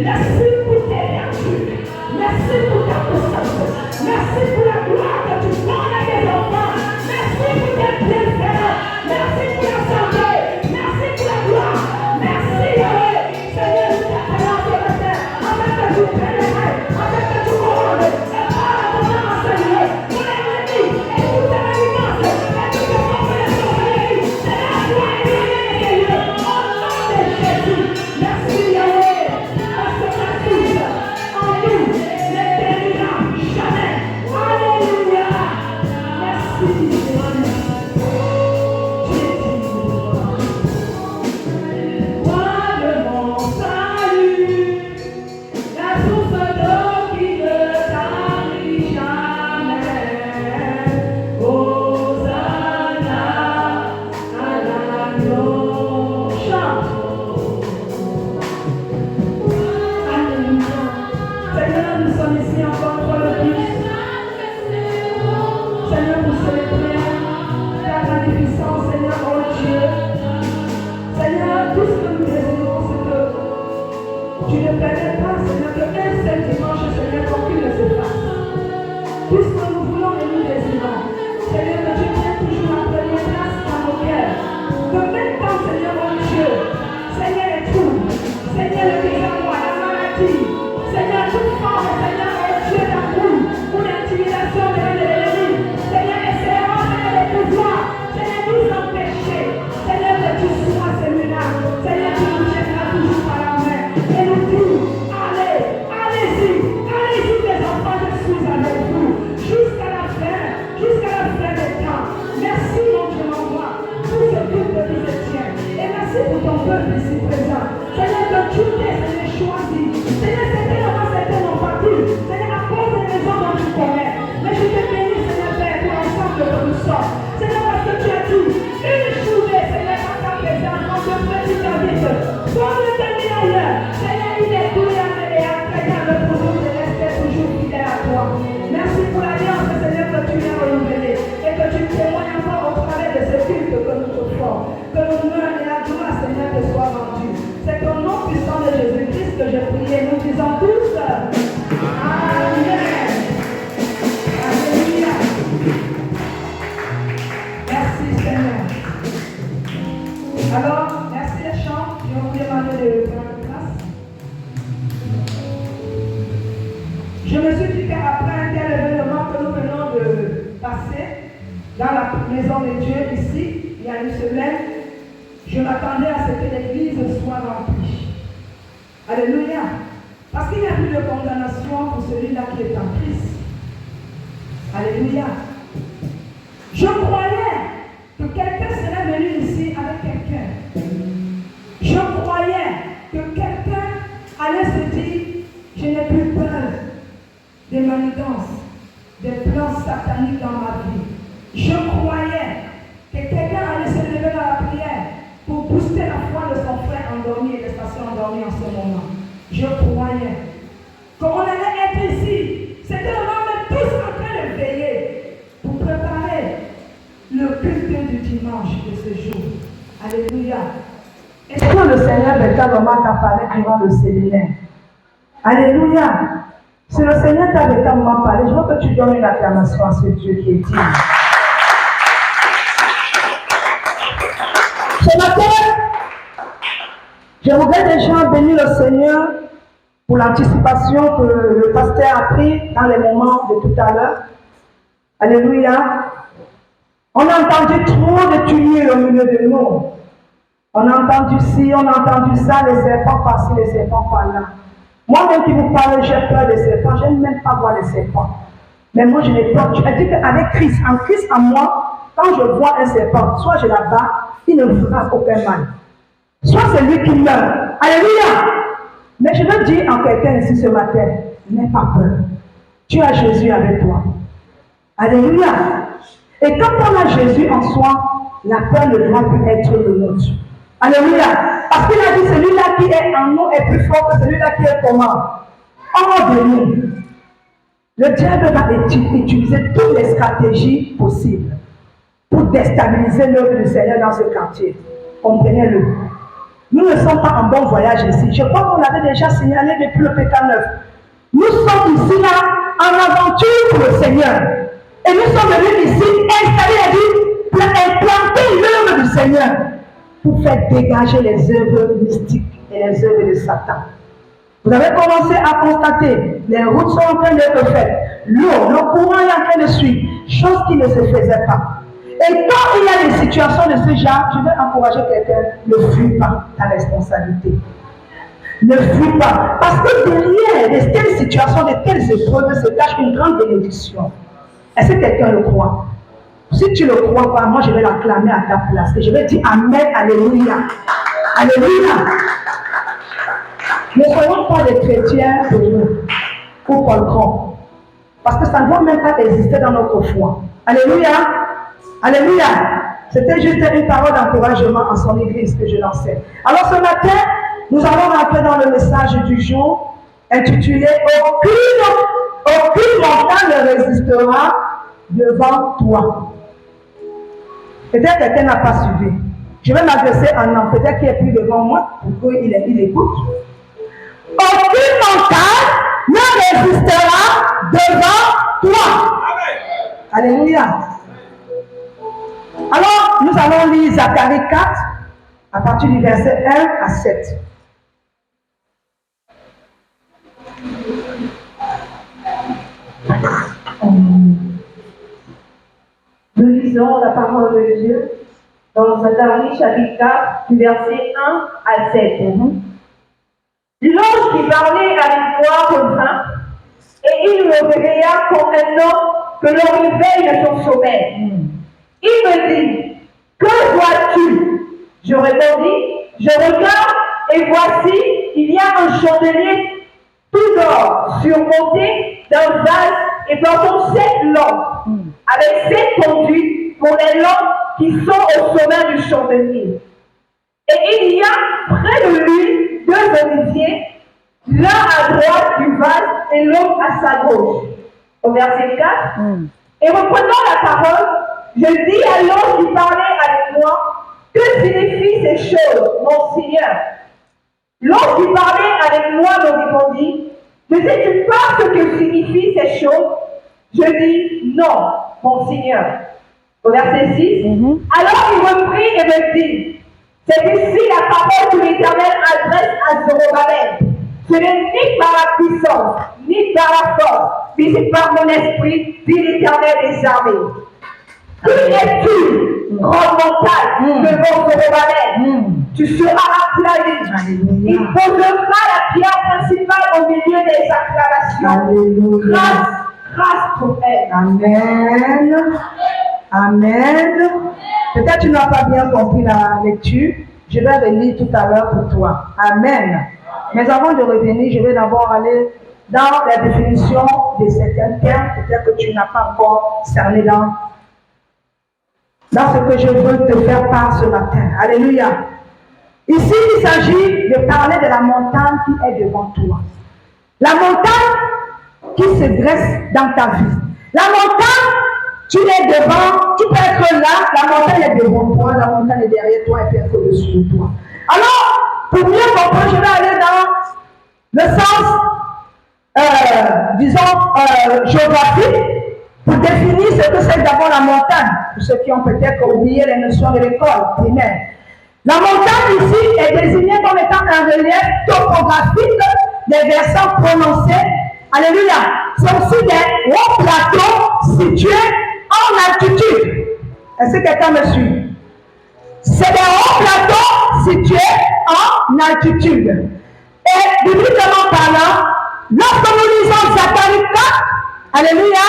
Merci pour tes vertus. Merci pour ta puissance. Merci pour la gloire que tu donnes à tes enfants. Merci pour tes bienfaits. Merci pour la santé. Merci pour la gloire. Merci, Yahweh. Seigneur, nous t'appelons ce matin. Afin que tu pénètres, afin que tu couronnes. Et par la ton Seigneur, pour l'ennemi et pour ta alliance. Et tout ce qu'on peut les sauver. C'est la gloire et la Seigneur. Au nom de Jésus. Merci, Yahweh. Parce que ta touche en nous ne périra jamais. Alléluia. Merci, Seigneur. Tu ne permets pas, Seigneur, qu'un seul dimanche, Seigneur, qu'aucune ne se fasse. Puisque nous voulons et nous désirons, Seigneur, que tu tiens toujours la première place dans nos cœurs. Que même quand, Seigneur, mon Dieu, Seigneur, les troubles, Seigneur, le désarroi, la maladie, Seigneur, toute forme, Seigneur, mon Dieu, d'amour ou d'intimidation de l'ennemi, Seigneur, essayons, Seigneur, de pouvoir, Seigneur, nous empêcher, Seigneur, que tu sois celui-là, Seigneur, tu nous tiendras toujours par la main. Et nous dit, allez-y, tes enfants, je suis avec vous, jusqu'à la fin des temps. Merci, mon Dieu, mon roi, pour ce culte de vie tien. Et merci pour ton peuple ici présent. Seigneur, que tu t'es, Seigneur, choisi. Seigneur, certains n'ont pas pu. Seigneur, à cause des raisons dont tu connais. Mais je te bénis, Seigneur, Père, pour l'ensemble que nous sommes. Seigneur, parce que tu as dit, une journée, Seigneur, à ta présence, on te fait du service. Pour le tenir ailleurs. Seigneur, il est doué et après le produit de rester toujours fidèle à toi. Merci pour l'alliance, Seigneur, que tu viens renouveler et que tu témoignes encore au travers de ce culte que nous te faisons. Que l'honneur et la gloire, Seigneur, te soient rendus. C'est au nom puissant de Jésus-Christ que je prie et nous disons tous Amen. Alléluia. Merci, Seigneur. Alors, merci les chants. Je vais vous demander de prendre place. Je me suis dit qu'après un tel événement que nous venons de passer dans la maison de Dieu ici, il y a une semaine, je m'attendais à ce que l'église soit remplie. Alléluia. Parce qu'il n'y a plus de condamnation pour celui-là qui est en Christ. Alléluia. Je croyais que quelqu'un serait venu ici avec quelqu'un. Je croyais que quelqu'un allait se dire, je n'ai plus peur des manigances, des plans sataniques dans ma vie. Je croyais que quelqu'un allait se lever dans la prière pour booster la foi de son frère endormi et de sa soeur endormie en ce moment. Je croyais qu'on allait être ici. C'était le moment tous en train de veiller pour préparer le culte du dimanche de ce jour. Alléluia. Est-ce que le Seigneur véritablement t'a parlé durant le séminaire? Alléluia. Si le Seigneur t'a véritablement parlé, je veux que tu donnes une acclamation à ce Dieu qui est digne. Ce matin, je voudrais déjà bénir le Seigneur pour l'anticipation que le pasteur a pris dans les moments de tout à l'heure. Alléluia. On a entendu trop de tumulte au milieu de nous. On a entendu ci, on a entendu ça, les serpents par-ci, les serpents par-là. Moi-même qui vous parle, j'ai peur des serpents, je n'aime même pas voir les serpents. Mais moi, je n'ai peur. Je dis qu'avec Christ, en moi, quand je vois un serpent, soit je l'abats, il ne me fera aucun mal. Soit c'est lui qui meurt. Alléluia! Mais je veux dire en quelqu'un ici ce matin, n'aie pas peur. Tu as Jésus avec toi. Alléluia! Et quand on a Jésus en soi, la peur ne doit plus être le nôtre. Alléluia! Parce qu'il a dit, celui-là qui est en nous est plus fort que celui-là qui est comment? Hors de nous. Le diable va utiliser toutes les stratégies possibles pour déstabiliser l'œuvre du Seigneur dans ce quartier. Comprenez-le. Nous ne sommes pas en bon voyage ici. Je crois qu'on l'avait déjà signalé depuis le PK9. Nous sommes ici là en aventure pour le Seigneur. Et nous sommes venus ici installer, implanter l'œuvre du Seigneur pour faire dégager les œuvres mystiques et les œuvres de Satan. Vous avez commencé à constater, les routes sont en train d'être faites, l'eau, le courant est en train de suivre, chose qui ne se faisait pas. Et quand il y a des situations de ce genre, je vais encourager quelqu'un, ne fuis pas ta responsabilité. Ne fuis pas. Parce que derrière de telles situations, de telles épreuves, se cache une grande bénédiction. Est-ce que quelqu'un le croit? Si tu ne le crois pas, moi je vais l'acclamer à ta place. Et je vais dire Amen, Alléluia. Alléluia. Ne soyons pas des chrétiens pour nous, ou poltrons. Parce que ça ne doit même pas exister dans notre foi. Alléluia. Alléluia. C'était juste une parole d'encouragement en son église que je lançais. Alors ce matin, nous allons rentrer dans le message du jour intitulé Aucune montagne ne résistera devant toi. Peut-être que quelqu'un n'a pas suivi. Je vais m'adresser à un homme, peut-être qu'il est plus devant moi, pour qu'il écoute. Aucune montagne ne résistera devant toi. Alléluia. Alors, nous allons lire Zacharie 4, à partir du verset 1 à 7. Nous lisons la parole de Dieu dans Zacharie chapitre 4, du verset 1 à 7. L'ange qui parlait avec moi revint, et il me réveilla comme un homme que l'on réveille de son sommeil. Il me dit, que vois-tu? Je répondis, je regarde, et voici, il y a un chandelier tout d'or, surmonté d'un vase et portant 7 lampes, avec 7 conduits pour les lampes qui sont au sommet du chandelier. Et il y a près de lui 2 oliviers, l'un à droite du vase et l'autre à sa gauche. Au verset 4. Et reprenant la parole, je dis à l'ange qui parlait avec moi, que signifient ces choses, mon Seigneur? L'ange qui parlait avec moi me répondit, ne sais-tu pas ce que signifient ces choses? Je dis, non, mon Seigneur. Au verset 6. Alors il me prit et me dit, c'est ici la parole que l'Éternel adresse à Zorobabel. Ce n'est ni par la puissance, ni par la force, mais c'est par mon esprit, dit l'Éternel des armées. Qui es-tu, grande montagne, devant Zorobabel? Tu seras aplani. Il posera la pierre principale au milieu des acclamations. Grâce pour elle. Amen. Amen. Peut-être tu n'as pas bien compris la lecture. Je vais relire tout à l'heure pour toi. Amen. Mais avant de revenir, je vais d'abord aller dans la définition de certains termes, peut-être que tu n'as pas encore cerné dans ce que je veux te faire part ce matin. Alléluia. Ici, il s'agit de parler de la montagne qui est devant toi. La montagne qui se dresse dans ta vie. La montagne, tu es devant, tu peux être là, la montagne est devant toi, la montagne est derrière toi et peut être au-dessus de toi. Alors, pour mieux comprendre, je vais aller dans le sens, géographique, pour définir ce que c'est d'abord la montagne, pour ceux qui ont peut-être oublié les notions de l'école primaire. La montagne ici est désignée comme étant un relief topographique des versants prononcés. Alléluia. C'est aussi des hauts plateaux situés en altitude. Est-ce que quelqu'un me suit? C'est des hauts plateaux situés en altitude. Et bibliquement parlant, lorsque nous lisons Zacharie 4, alléluia,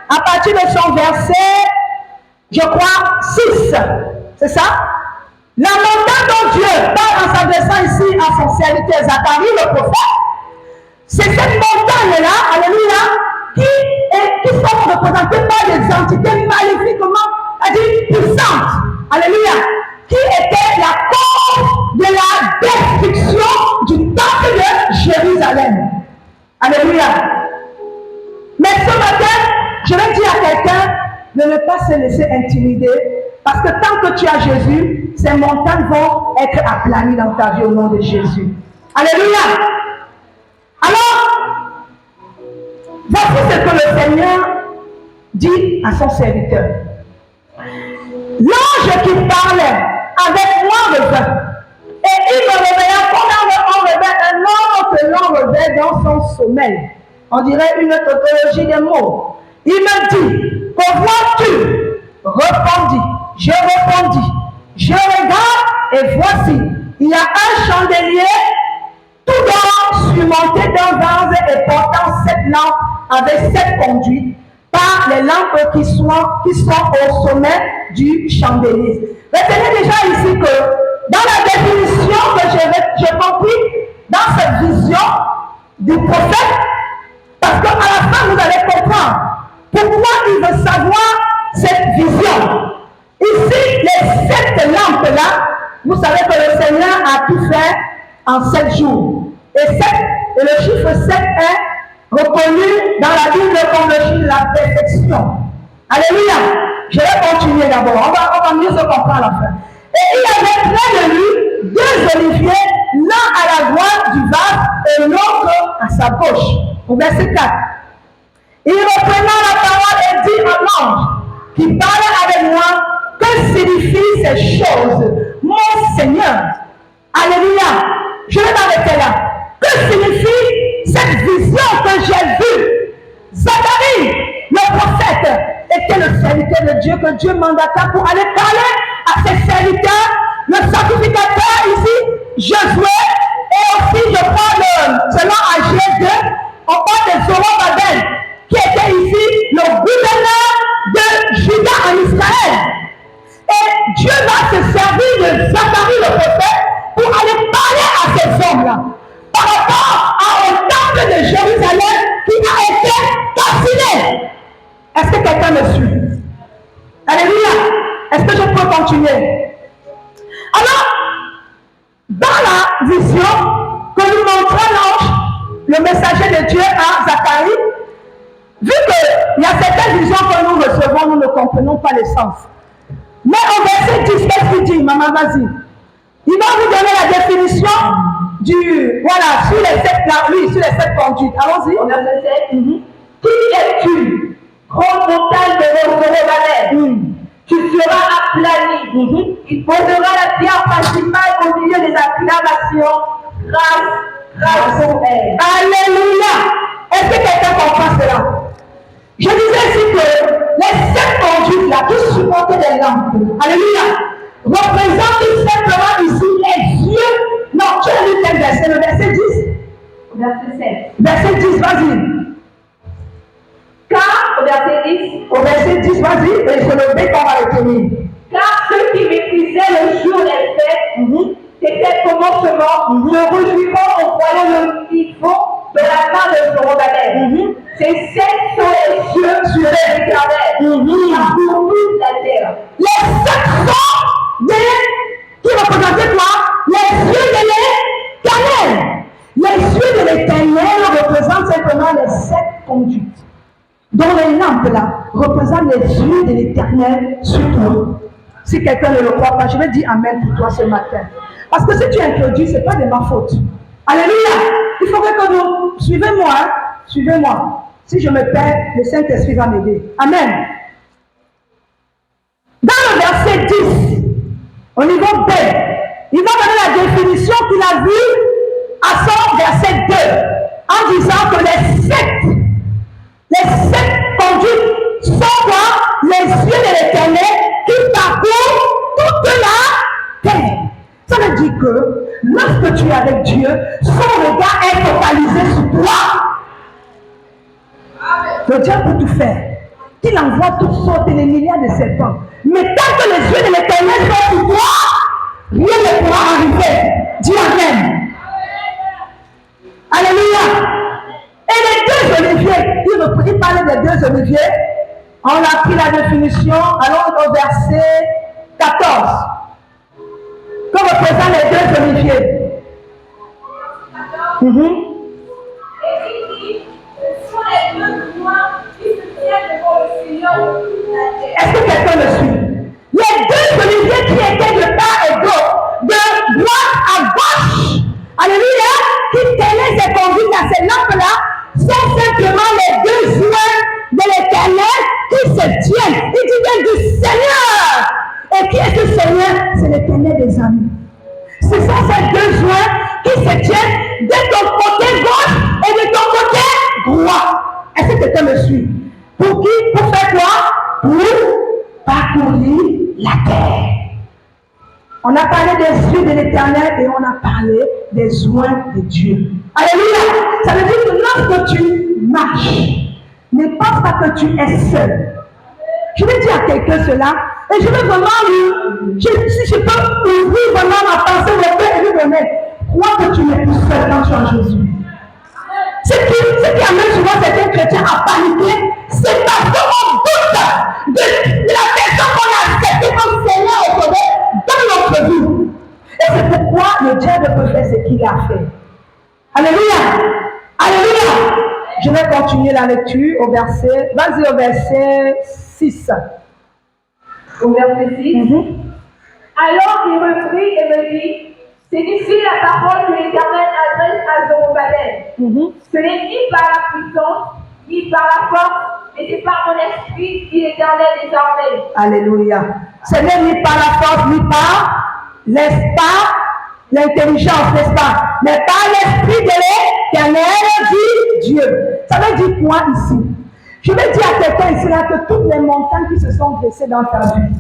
à partir de son verset, je crois, 6, c'est ça? La montagne dont Dieu parle en s'adressant ici à son serviteur Zacharie, le prophète, c'est cette montagne-là, alléluia, qui sont représentées par des entités magnifiquement, puissantes, alléluia, qui étaient la cause de la destruction du temple de Jérusalem. Alléluia. Mais ce matin, je vais dire à quelqu'un de ne pas se laisser intimider, parce que tant que tu as Jésus, ces montagnes vont être aplanies dans ta vie au nom de Jésus. Alléluia. Alors, voici ce que le Seigneur dit à son serviteur. L'ange qui parlait avec moi revint. Et il me réveilla comme on réveille un homme que l'on réveille dans son sommeil. On dirait une tautologie des mots. Il me dit, que vois-tu? Répondis. Je répondis. Je regarde et voici, il y a un chandelier tout d'or surmonté d'un vase et portant 7 lampes avec 7 conduites par les lampes qui sont au sommet du chandelier. Retenez déjà ici que dans la définition que j'ai compris dans cette vision du prophète, parce qu'à la fin vous allez comprendre pourquoi il veut savoir cette vision. Ici, les 7 lampes-là, vous savez que le Seigneur a tout fait en 7 jours. Et le chiffre 7 est reconnu dans la Bible comme le chiffre de la perfection. Alléluia. Je vais continuer d'abord. On va mieux se comprendre à la fin. Et il y avait près de lui 2 oliviers, l'un à la droite du vase et l'autre à sa gauche. Au verset 4. Il reprenant la parole et dit à l'ange qui parlait avec moi, que signifient ces choses, mon Seigneur? Alléluia. Je vais m'arrêter là. Que signifie cette vision que j'ai vue? Zacharie, le prophète, était le serviteur de Dieu que Dieu mandata pour aller parler à ses serviteurs, le sacrificateur ici, Josué, et aussi je parle, selon Agé 2, on parle de Zorobabel, qui était ici le gouverneur de Juda en Israël. Et Dieu va se servir de Zacharie le prophète pour aller parler à ces hommes-là par rapport au temple de Jérusalem qui a été fasciné. Est-ce que quelqu'un me suit? Alléluia. Est-ce que je peux continuer? Alors, dans la vision que nous montre l'ange, le messager de Dieu à Zacharie, vu qu'il y a certaines visions que nous recevons, nous ne comprenons pas le sens. Mais au verset 10, qu'est-ce qu'il dit? Maman, vas-y. Il va vous donner la définition du... Voilà, sur les 7 conduites. Allons-y. Au verset 7. Qui es-tu, grande montagne de Zorobabel? Tu seras aplani. Il posera la pierre principale au milieu des acclamations. Grâce au elle. Alléluia. Est-ce que quelqu'un comprend cela? Je disais ici que les 7 conduites là qui supportaient les lampes, alléluia, représentent tout simplement ici les yeux. Non, tu as lu quel verset? Le verset 10? Verset 7. Verset 10, vas-y. Car, au verset 10. Au verset 10, vas-y, et c'est le B qu'on va retenir. Car ceux qui méprisaient le jour des fêtes, c'était le commencement, se réjouiront au royaume qu'ils font de la main de Zorobabel. Ces 7 sont les cieux sur l'Éternel, pour toute la terre. Les 7 sont qui représentaient quoi? Les cieux de l'Éternel. Les cieux de l'Éternel représentent simplement les 7 conduites. Dont les lampes là représentent les yeux de l'Éternel sur toi. Si quelqu'un ne le croit pas, je vais dire Amen pour toi ce matin. Parce que si tu introduis, ce n'est pas de ma faute. Alléluia. Il faudrait que vous suivez-moi. Hein? Suivez-moi. Si je me perds, le Saint-Esprit va m'aider. Amen. Dans le verset 10, au niveau B, il va donner la définition qu'il a vue à son verset 2, en disant que les 7 conduites sont quoi? Les yeux de l'Éternel qui parcourent toute la terre. Ça veut dire que lorsque tu es avec Dieu, son regard est focalisé sur toi. Le Dieu peut tout faire. Qu'il envoie toutes sortes et des milliards de serpents. Mais tant que les yeux de l'Éternel sont sur toi, rien ne pourra arriver. Dis Amen. Alléluia. Et les 2 oliviers, il parlait des 2 oliviers. On a pris la définition. Allons au verset 14. Que représentent les 2 oliviers? Et il dit, ce sont les 2 noirs qui se tiennent devant le Seigneur de toute la terre. Est-ce que quelqu'un me suit? Les 2 oliviers qui Seigneur, c'est l'éternel des amis. Ce sont ces deux joints qui se tiennent de ton côté gauche et de ton côté droit. Est-ce que quelqu'un me suit? Pour qui? Pour faire quoi? Pour parcourir la terre. On a parlé des yeux de l'éternel et on a parlé des joints de Dieu. Alléluia! Ça veut dire que lorsque tu marches, ne pense pas que tu es seul. Je vais dire à quelqu'un cela et je vais vraiment si je peux ouvrir vraiment ma pensée, mon cœur et lui remettre. Crois que tu n'es plus seul quand tu es en Jésus. Ce qui amène souvent certains chrétiens à paniquer, c'est parce qu'on doute de la personne qu'on a acceptée comme Seigneur et Sauveur dans notre vie. Et c'est pourquoi le diable peut faire ce qu'il a fait. Alléluia! Alléluia! Je vais continuer la lecture au verset, vas-y au verset 6. Au verset 6. Alors il reprit et me dit, c'est ici la parole que l'Éternel adresse à Zorobabel. Ce n'est ni par la puissance, ni par la force, mais c'est par mon esprit, dit l'Éternel des armées. Alléluia. Ce n'est ni par la force, ni par l'intelligence, n'est-ce pas? Mais par l'esprit de l'Éternel, dit Dieu. Ça veut dire quoi ici? Je vais dire à quelqu'un ici là que toutes les montagnes qui se sont dressées dans ta vie,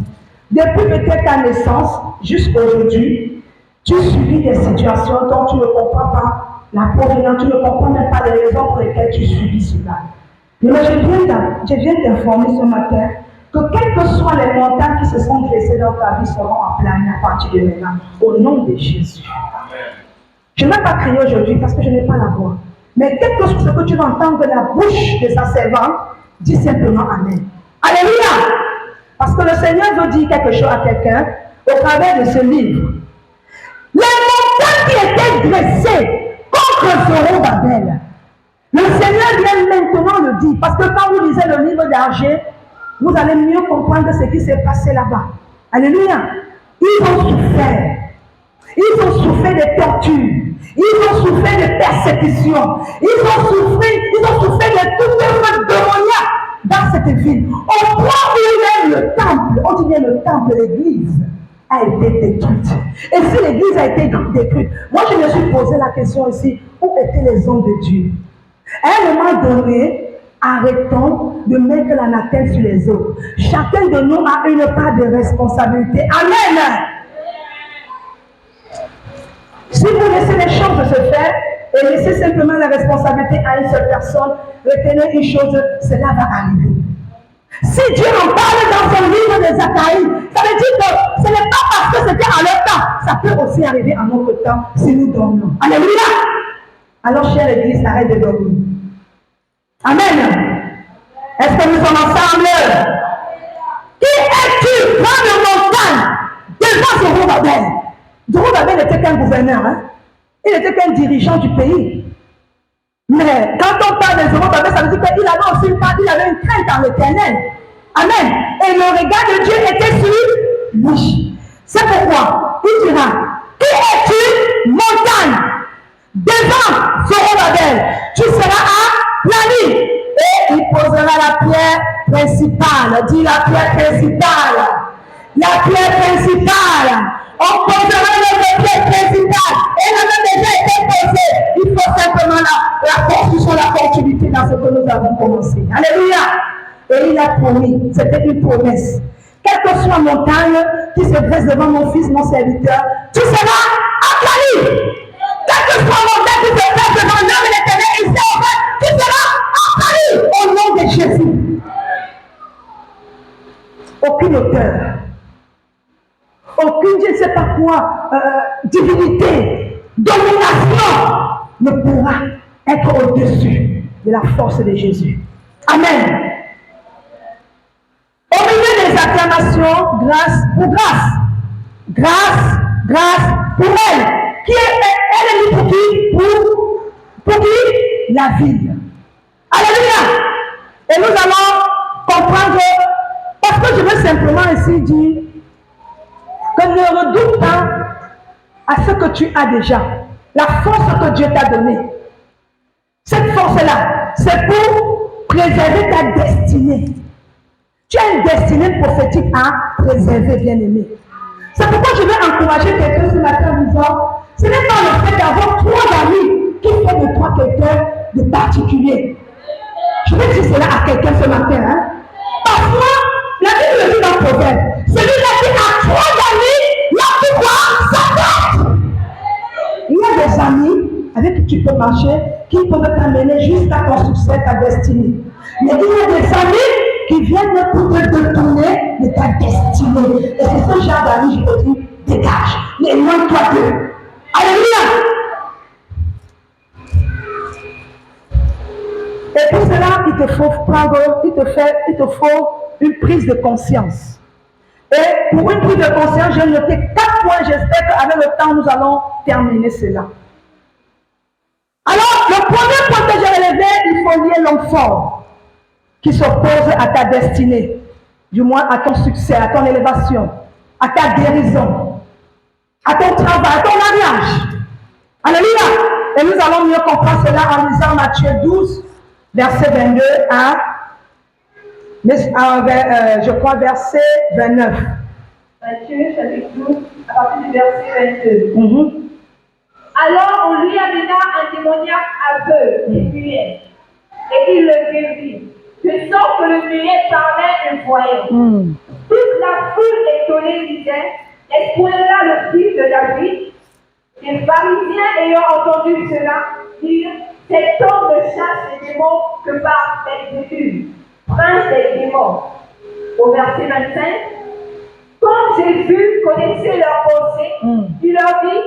depuis peut-être ta naissance jusqu'à aujourd'hui, tu subis des situations dont tu ne comprends pas la provenance, tu ne comprends même pas les raisons pour lesquelles tu subis cela. Mais je viens t'informer ce matin que quelles que soient les montagnes qui se sont dressées dans ta vie seront aplanies à partir de maintenant, au nom de Jésus. Je ne vais pas crier aujourd'hui parce que je n'ai pas la voix. Mais quel que soit ce que tu vas entendre de la bouche de sa servante, dis simplement Amen. Alléluia! Parce que le Seigneur veut dire quelque chose à quelqu'un au travers de ce livre. Les montagnes qui étaient dressées contre Zorobabel, le Seigneur vient maintenant le dire. Parce que quand vous lisez le livre d'Agé, vous allez mieux comprendre ce qui s'est passé là-bas. Alléluia! Ils ont souffert. Ils ont souffert de tortures. Ils ont souffert de persécutions. Ils ont souffert de toute œuvre démoniaque dans cette ville. Au point où même le temple, on dit bien le temple, l'église, a été détruite. Et si l'église a été détruite, moi je me suis posé la question ici, où étaient les hommes de Dieu? À un moment donné, arrêtons de mettre l'anathème sur les autres. Chacun de nous a une part de responsabilité. Amen. Si vous laissez les choses se faire et laissez simplement la responsabilité à une seule personne, retenez une chose, cela va arriver. Si Dieu en parle dans son livre de Zacharie, ça veut dire que ce n'est pas parce que c'était à leur temps, ça peut aussi arriver à notre temps si nous dormons. Alléluia! Alors, chère Église, arrête de dormir. Amen. Est-ce que nous sommes ensemble? Qui es-tu? Prends le montagne devant Zorobabel. Zorobabel n'était qu'un gouverneur, hein? Il n'était qu'un dirigeant du pays. Mais quand on parle de Zorobabel, ça veut dire qu'il avait aussi une part, il avait une crainte en l'Éternel. Amen. Et le regard de Dieu était sur lui. C'est pourquoi il dira, qui es-tu, montagne? Devant Zorobabel, tu seras aplani. Et il posera la pierre principale. Dis la pierre principale. La pierre principale. On posera notre pierre principale. Et elle a déjà été posée. Il faut simplement la construction, la continuité dans ce que nous avons commencé. Alléluia. Et il a promis. C'était une promesse. Quelle que soit la montagne qui se dresse devant mon fils, mon serviteur, tu seras aplani. Quelle que soit la montagne qui se dresse devant l'homme et l'Éternel, il sera, tu seras aplani. Au nom de Jésus. Aucune auteur. Aucune, je ne sais pas quoi, divinité, domination ne pourra être au-dessus de la force de Jésus. Amen. Au milieu des acclamations, grâce pour grâce. Grâce, grâce pour elle. Qui est pour qui? Pour qui? La ville. Alléluia. Et nous allons comprendre, parce que je veux simplement ici dire, que ne redoute pas à ce que tu as déjà. La force que Dieu t'a donnée. Cette force-là, c'est pour préserver ta destinée. Tu as une destinée prophétique à préserver, bien-aimé. C'est encourager quelqu'un ce matin en disant, ce n'est pas le fait d'avoir 3 amis qui fait de toi quelqu'un de particulier. Je vais dire cela à quelqu'un ce matin. Hein? Parfois, la Bible dit dans le proverbe, celui-là qui a 3 amis, il a pu voir sa tête. Il y a des amis avec qui tu peux marcher, qui peuvent t'amener jusqu'à ton succès, ta destinée. Mais il y a des amis qui viennent pour te détourner de ta destinée. Et c'est ce genre d'amis, je te dis, dégage. Éloigne-toi d'eux. Alléluia. Et pour cela, il te faut une prise de conscience. Et pour une prise de conscience, j'ai noté 4 points. J'espère qu'avec le temps, nous allons terminer cela. Alors, le premier point que j'ai relevé, il faut lier l'homme fort qui s'oppose à ta destinée, du moins à ton succès, à ton élévation, à ta guérison, à ton travail, à ton mariage. Alléluia. Et nous allons mieux comprendre cela en lisant Matthieu 12, verset 22 je crois verset 29. Matthieu chapitre 12, à partir du verset 22. Alors on lui amena un démoniaque aveugle et muet, et il le guérit, de sorte que le muet parlait et voyait. Toute la foule étonnée disait, est-ce qu'on est là le fils de David? Les pharisiens ayant entendu cela dire, cet homme ne chasse les démons que par Belzébul, prince des démons. Au verset 25, quand Jésus connaissait leurs pensées, il leur dit,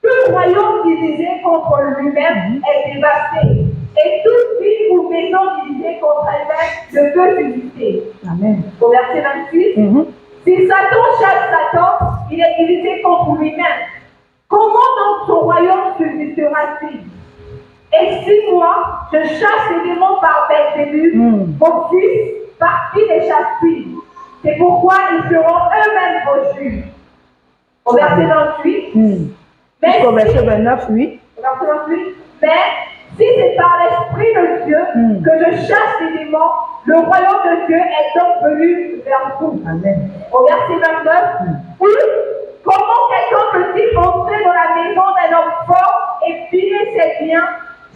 tout royaume divisé contre lui-même est dévasté, et toute ville ou maison divisée contre elle-même ne peut subsister. Amen. Au verset 28, si Satan chasse Satan, il est divisé contre lui-même. Comment donc son royaume subsistera-t-il? Et si moi, je chasse les démons par Belzébul, mon fils, par qui les chasse-t-il? C'est pourquoi ils seront eux-mêmes vos juges. Au verset 28, au verset 29, oui. Au verset 28, mais si c'est par l'Esprit de Dieu que je chasse les démons, le royaume de Dieu est donc venu vers vous. Amen. Au verset 29, oui, comment quelqu'un peut-il entrer dans la maison d'un homme fort et piller ses biens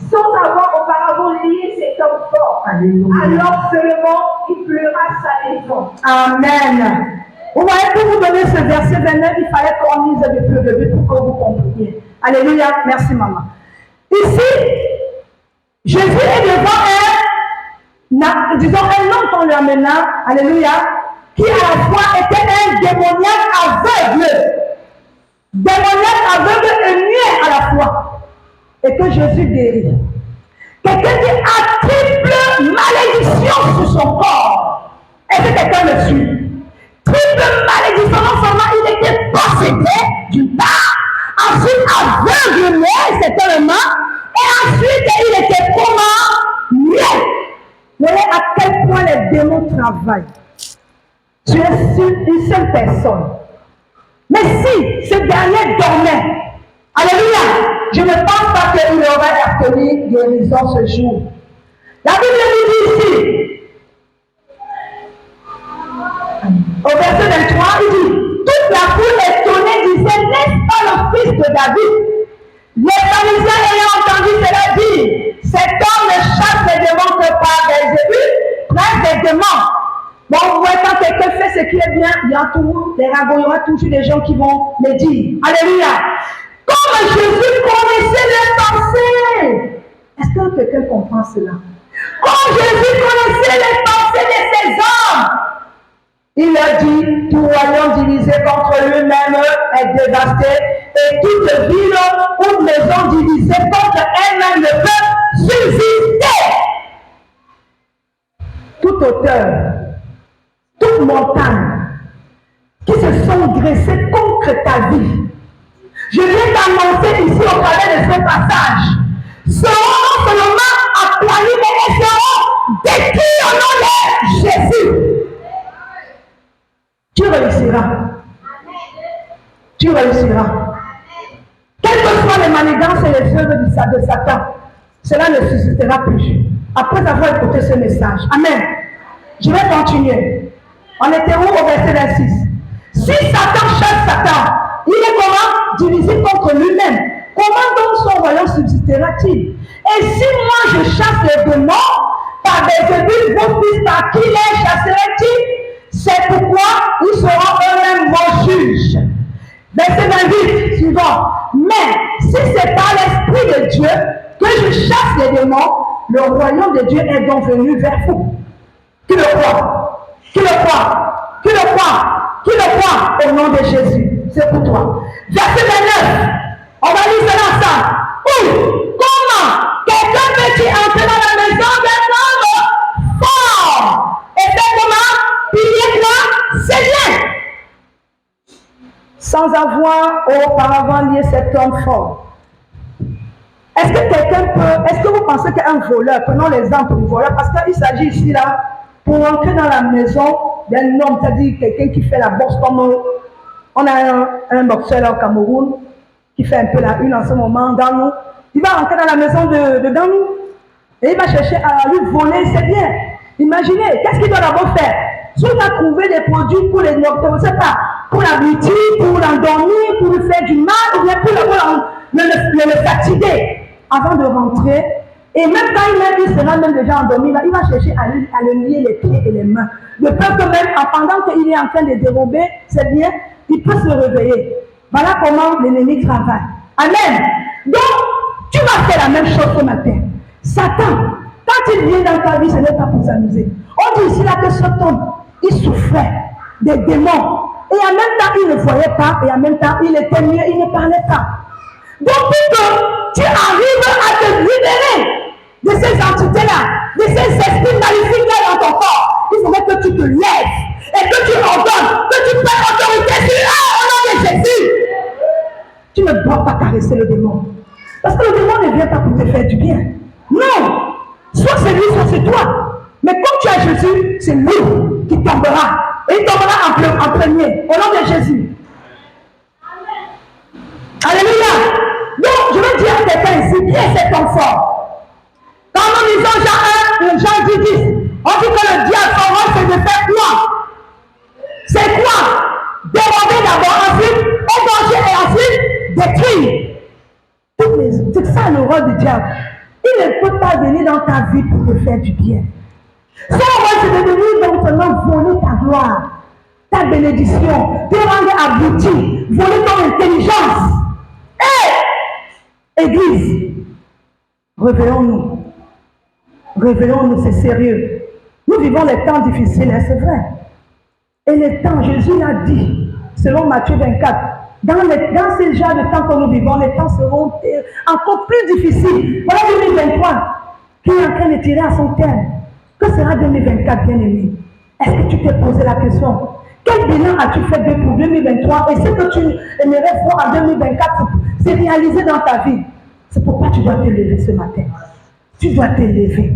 sans avoir auparavant lié cet homme fort? Alléluia. Alors seulement il pleura sa maison. Amen. Vous voyez, pour vous donner ce verset 29, il fallait qu'on lise depuis le début pour que vous compreniez. Alléluia. Merci, maman. Ici, Jésus est devant un homme qu'on lui amena, alléluia, qui à la fois était un démoniaque aveugle. Démoniaque aveugle et muet à la fois. Et que Jésus guérit. Quelqu'un qui a triple malédiction sur son corps. Est-ce que quelqu'un me suit? Triple malédiction, non seulement il était possédé d'une part, ensuite aveugle, muet, certainement, et ensuite il était comment? Muet. Voyez à quel point les démons travaillent sur une seule personne. Mais si ce dernier dormait, alléluia, je ne pense pas qu'il aurait obtenu guérison ce jour. La Bible nous dit ici, au verset 23, il dit, toute la foule étonnée disait, n'est-ce pas le fils de David? Les pharisiens ayant entendu cela dire, cet homme ne chasse les démons que par Belzébul, prince des démons. Bon, vous voyez, quand quelqu'un fait ce qui est bien, il y a toujours des ragots, il y aura toujours des gens qui vont le dire. Alléluia. Comme Jésus connaissait les pensées. Est-ce que quelqu'un comprend cela? Comme Jésus connaissait les pensées de ces hommes, il a dit, tout royaume divisé contre lui-même est dévasté, et toute ville ou maison divisée contre elle-même ne peut subsister. Toute hauteur, toute montagne qui se sont dressées contre ta vie. Je viens d'annoncer ici au travers de ce passage, seront non seulement aplanés, mais elles seront détruits au nom de Jésus. Tu réussiras. Tu réussiras. Quelles que soient les manigances et les œuvres de Satan, cela ne suscitera plus. Après avoir écouté ce message. Amen. Je vais continuer. On était où au verset 26? Si Satan chasse Satan, il est chasserait-il? Et si moi je chasse les démons par Belzébul, vos fils, par qui les chasserait-il? C'est pourquoi ils seront eux-mêmes vos juges. Verset 28, suivant. Mais si c'est par l'Esprit de Dieu que je chasse les démons, le royaume de Dieu est donc venu vers vous. Qui le croit? Qui le croit? Qui le croit? Qui le croit? Au nom de Jésus. C'est pour toi. Verset 29. On va lire cela ensemble. Ou, comment quelqu'un peut-il entrer dans la maison d'un homme fort? Et fait comment? Piller quoi? C'est bien. Sans avoir auparavant lié cet homme fort. Est-ce que quelqu'un peut, est-ce que vous pensez qu'un voleur, prenons l'exemple du voleur, parce qu'il s'agit ici là, pour entrer dans la maison d'un homme, c'est-à-dire quelqu'un qui fait la boxe comme on a un boxeur là au Cameroun, qui fait un peu la une en ce moment, Ganou. Il va rentrer dans la maison de Ganou et il va chercher à lui voler ses biens. Imaginez, qu'est-ce qu'il doit d'abord faire? Soit il va trouver des produits pour les docteurs, je ne sais pas, pour l'abrutir, pour l'endormir, pour lui faire du mal, ou bien pour le fatiguer avant de rentrer. Et même quand il sera même déjà endormi, il va chercher à le lier les pieds et les mains. De peur que même pendant qu'il est en train de dérober ses biens, il peut se réveiller. Voilà comment l'ennemi travaille. Amen. Donc, tu vas faire la même chose ce matin. Satan, quand il vient dans ta vie, ce n'est pas pour s'amuser. On dit ici là que cet homme, il souffrait des démons. Et en même temps, il ne voyait pas. Et en même temps, il était mieux, il ne parlait pas. Donc, pour que tu arrives à te libérer de ces entités-là, de ces esprits maléfiques-là dans ton corps, il faudrait que tu te lèves et que tu ordonnes, que tu prennes autorité sur eux au nom de Jésus. Tu ne dois pas caresser le démon. Parce que le démon ne vient pas pour te faire du bien. Non. Soit c'est lui, soit c'est toi. Mais comme tu as Jésus, c'est lui qui tombera. Et il tombera en premier. Au nom de Jésus. Alléluia. Donc, je vais dire à quelqu'un ici, qui est cet homme fort? Quand nous lisons Jean 10, on dit que le diable, son rôle, c'est de faire quoi? C'est quoi? Dérober d'abord, ensuite, égorger et ensuite détruire. C'est ça le rôle du diable. Il ne peut pas venir dans ta vie pour te faire du bien. Son rôle, c'est de venir donc seulement voler ta gloire, ta bénédiction, te rendre abouti, voler ton intelligence. Hé! Église, réveillons-nous. Réveillons-nous, c'est sérieux. Nous vivons les temps difficiles, hein, c'est vrai. Et les temps, Jésus l'a dit, selon Matthieu 24, dans ces genres de temps que nous vivons, les temps seront encore plus difficiles. Voilà 2023 qui est en train de tirer à son terme. Que sera 2024, bien-aimé? Est-ce que tu t'es posé la question? Quel bilan as-tu fait pour 2023? Et ce que tu aimerais voir en 2024, c'est réalisé dans ta vie. C'est pourquoi tu dois te lever ce matin. Tu dois te lever.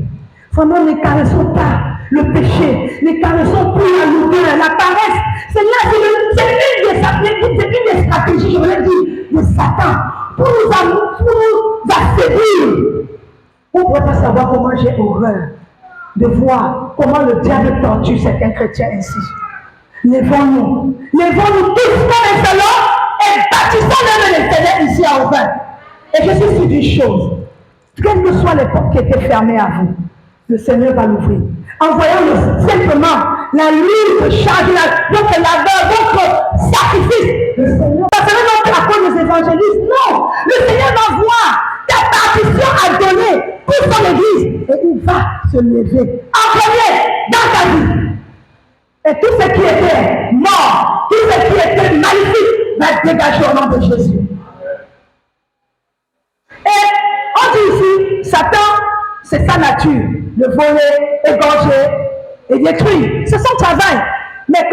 Vraiment, ne caressons pas le péché, ne caressons plus la lourdeur, la paresse. C'est une des stratégies, je voulais dire, de Satan pour nous affaiblir. On ne pourrait pas savoir comment j'ai horreur de voir comment le diable torture certains chrétiens ainsi. Levons-nous tous comme un seul homme et bâtissons même l'Éternel ici à Auvin. Et je suis sûr d'une chose, quelles que soient les portes qui étaient fermées à vous, le Seigneur va l'ouvrir. Envoyons-nous simplement la lutte, charge, votre labeur, votre sacrifice. Le Seigneur va faire non à cause des évangélistes. Non, le Seigneur va voir ta partition à donner pour son église. Et il va se lever en premier dans ta vie. Et tout ce qui était mort, tout ce qui était maléfique va dégager au nom de Jésus. Et on dit ici, Satan, c'est sa nature, de voler, égorger et détruire. C'est son travail. Mais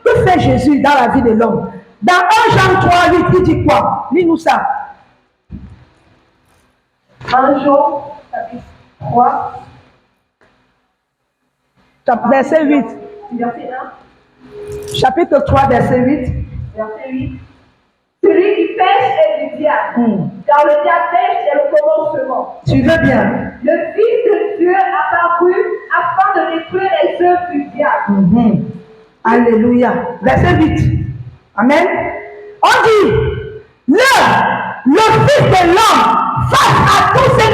que fait Jésus dans la vie de l'homme? Dans 1 Jean 3, 8, il dit quoi? Lis-nous ça. 1 Jean, chapitre 3, verset 8. Verset 1. Chapitre 3, verset 8. Verset 8. Celui qui pêche est du diable, car le diable pêche, c'est le commencement. Tu veux bien? Le Fils de Dieu apparut afin de détruire les œuvres du diable. Alléluia. Verset 8. Amen. On dit, le Fils de l'homme, face à tous ces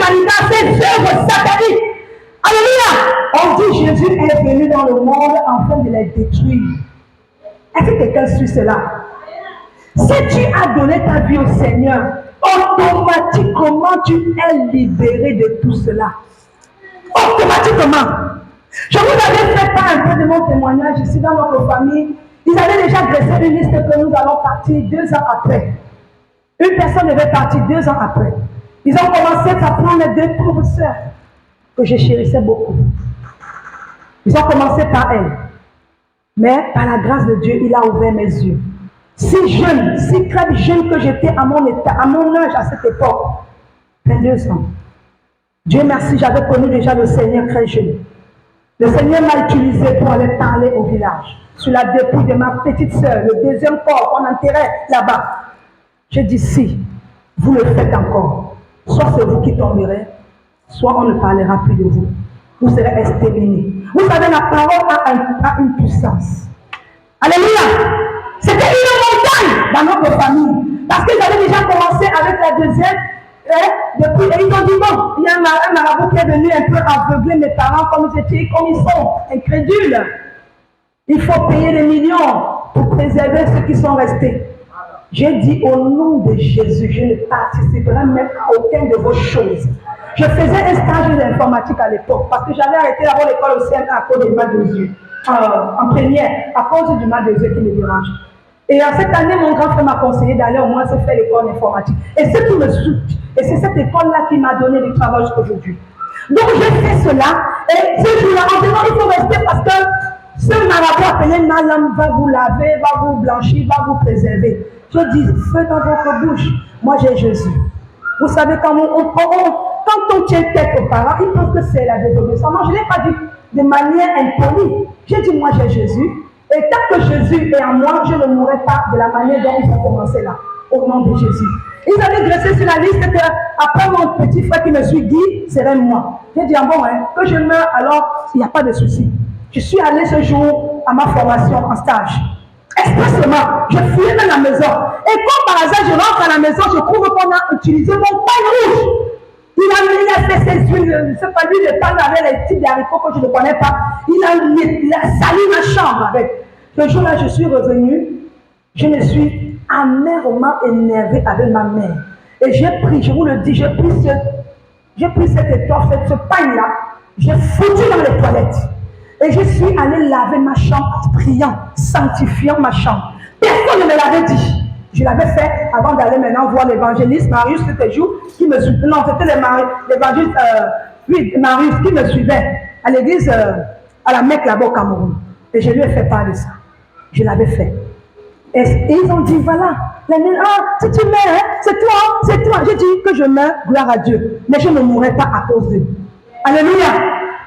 sataniques. Alléluia. On dit Jésus est venu dans le monde afin de les détruire. Est-ce que quelqu'un suit cela? Si tu as donné ta vie au Seigneur, automatiquement tu es libéré de tout cela. Automatiquement. Je vous avais fait part un peu de mon témoignage ici dans notre famille. Ils avaient déjà dressé une liste que nous allons partir 2 ans après. Une personne devait partir 2 ans après. Ils ont commencé à prendre les 2 pauvres sœurs que je chérissais beaucoup. Ils ont commencé par elle. Mais par la grâce de Dieu, il a ouvert mes yeux. Si jeune, si très jeune que j'étais à mon état, à mon âge à cette époque, 22 ans. Dieu merci, j'avais connu déjà le Seigneur très jeune. Le Seigneur m'a utilisé pour aller parler au village, sur la dépouille de ma petite sœur, le 2e corps qu'on enterrait là-bas. J'ai dit, si vous le faites encore, soit c'est vous qui tomberez, soit on ne parlera plus de vous. Vous serez exterminés. Vous savez, la parole a une puissance. Alléluia. C'était une montagne dans notre famille. Parce qu'ils avaient déjà commencé avec la deuxième. Depuis, et ils ont dit, bon, il y a un marabout qui est venu un peu aveugler mes parents comme ils sont incrédules. Il faut payer des millions pour préserver ceux qui sont restés. J'ai dit au nom de Jésus, je ne participerai même à aucune de vos choses. Je faisais un stage d'informatique à l'époque parce que j'avais arrêté d'abord l'école au CM à cause du mal des yeux. En première, à cause du mal des yeux qui me dérange. Et en cette année, mon grand frère m'a conseillé d'aller au moins se faire l'école informatique. Et ce qui me soutient, et c'est cette école-là qui m'a donné du travail jusqu'aujourd'hui. Donc j'ai fait cela, et ce jour-là, en disant, il faut rester parce que ce marabout appelé Nalam va vous laver, va vous blanchir, va vous préserver. Je dis, faites dans votre bouche. Moi, j'ai Jésus. Vous savez, quand on tient tête aux parents, ils pensent que c'est la désobéissance. Non, je ne l'ai pas dit de manière impolie. J'ai dit, moi, j'ai Jésus. Et tant que Jésus est en moi, je ne mourrai pas de la manière dont ils ont commencé là, au nom de Jésus. Ils avaient dressé sur la liste que, après mon petit frère qui me suit dit, serait moi. J'ai dit, ah bon, hein, que je meurs, alors il n'y a pas de souci. Je suis allé ce jour à ma formation en stage. Expressément, je fouillais dans la maison. Et comme par hasard, je rentre à la maison, je trouve qu'on a utilisé mon pain rouge. Il a fait ses huiles, ce pas lui de pain avec les types d'haricots que je ne connais pas. Il a sali ma chambre avec. Ce jour-là, je suis revenue. Je me suis amèrement énervée avec ma mère. Et j'ai pris, je vous le dis, j'ai pris cette étoffe, ce pain-là, j'ai foutu dans les toilettes. Et je suis allée laver ma chambre, priant, sanctifiant ma chambre. Personne ne me l'avait dit. Je l'avais fait avant d'aller maintenant voir l'évangéliste Marius ce jour qui me suivait. Non, c'était l'évangéliste Marius qui me suivait à l'église, à la Mecque là-bas au Cameroun. Et je lui ai fait part de ça. Je l'avais fait. Et ils ont dit, voilà, si tu meurs, hein, c'est toi. J'ai dit que je meurs, gloire à Dieu. Mais je ne mourrai pas à cause d'eux. Alléluia.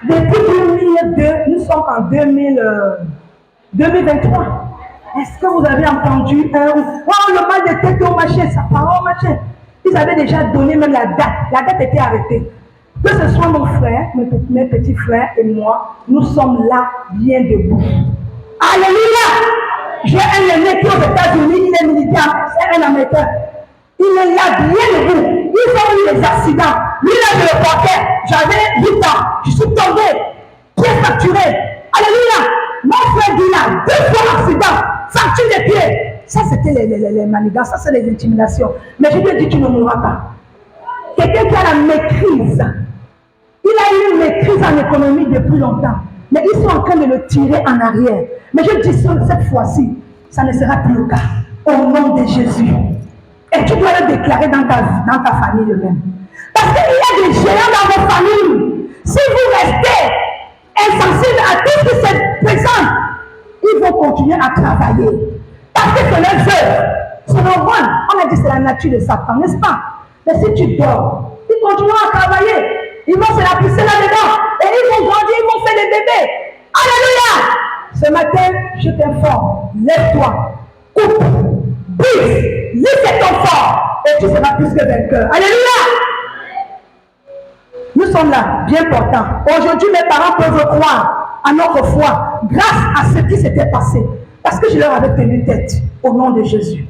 Depuis 2002, nous sommes en 2023. Est-ce que vous avez entendu le mal de tête au machin, ça part au machin. Ils avaient déjà donné même la date. La date était arrêtée. Que ce soit mon frère, mes petits frères et moi, nous sommes là bien debout. Alléluia! J'ai un aîné qui est aux États-Unis, il est militaire, c'est un Américain. Il est là bien debout. Ils ont eu des accidents. Lui là, je le portais. J'avais 8 ans. Je suis tombé. Pied fracturé. Alléluia! Mon frère dit là, 2 fois accident. Fracture des pieds. Ça, c'était les manigances. Ça, c'est les intimidations. Mais je lui ai dit, tu ne mourras pas. Quelqu'un qui a la maîtrise. Il a eu une maîtrise en économie depuis longtemps. Mais ils sont en train de le tirer en arrière. Mais je dis cette fois-ci, ça ne sera plus le cas. Au nom de Jésus. Et tu dois le déclarer dans ta famille même. Parce qu'il y a des géants dans vos familles. Si vous restez insensibles à tout ce qui se présente, ils vont continuer à travailler. Parce que c'est leurs œuvres. C'est normal. On a dit que c'est la nature de Satan, n'est-ce pas? Mais si tu dors, ils continueront à travailler. Ils vont se la pousser là-dedans. Et ils vont grandir, ils vont faire des bébés. Alléluia! Ce matin, je t'informe. Lève-toi. Coupe. Brise. Laisse ton fort. Et tu seras plus que vainqueur. Alléluia! Nous sommes là, bien portants. Aujourd'hui, mes parents peuvent croire à notre foi grâce à ce qui s'était passé. Parce que je leur avais tenu tête au nom de Jésus.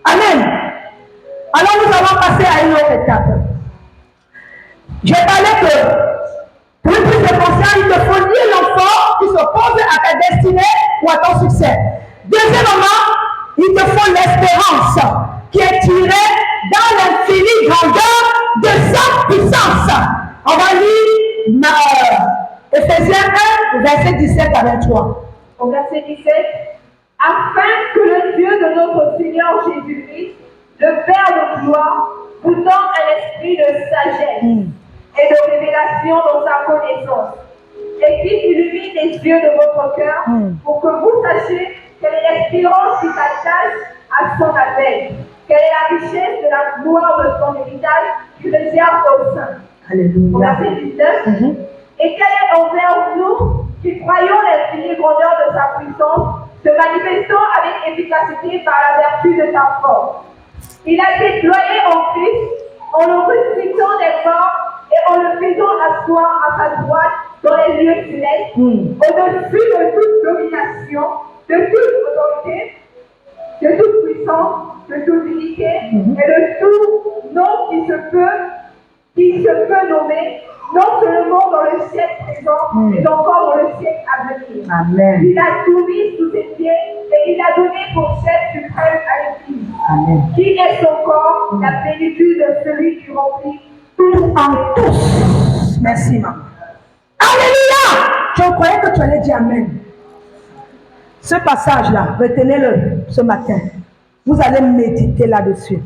Amen. Alors nous allons passer à une autre étape. J'ai parlé que te faut lier l'enfant qui s'oppose à ta destinée ou à ton succès. Deuxièmement, il te faut l'espérance qui est tirée dans l'infinie grandeur de sa puissance. On va lire Éphésiens 1, verset 17 à 23. Au verset 17, afin que le Dieu de notre Seigneur Jésus-Christ, le Père de gloire, vous donne un esprit de sagesse et de révélation dans sa connaissance, et qui illumine les yeux de votre cœur pour que vous sachiez quelle est l'espérance qui s'attache à son appel, quelle est la richesse de la gloire de son héritage qui réserve aux saints. Au verset 19, et quel est envers nous qui croyons l'infinie grandeur de sa puissance, se manifestant avec efficacité par la vertu de sa force. Il a déployé en Christ, en le ressuscitant des morts et en le faisant asseoir à sa droite dans les lieux célestes, au-dessus de toute domination, de toute autorité, de toute puissance, de toute dignité et de tout nom qui se peut nommer, non seulement dans le siècle présent, mais encore dans le siècle à venir. Amen. Il a tout mis sous ses pieds et il a donné pour chef suprême à l'Église, qui est son corps, la plénitude de celui qui remplit tout En tous. Merci, maman. Alléluia! Je croyais que tu allais dire Amen. Ce passage-là, retenez-le ce matin. Vous allez méditer là-dessus.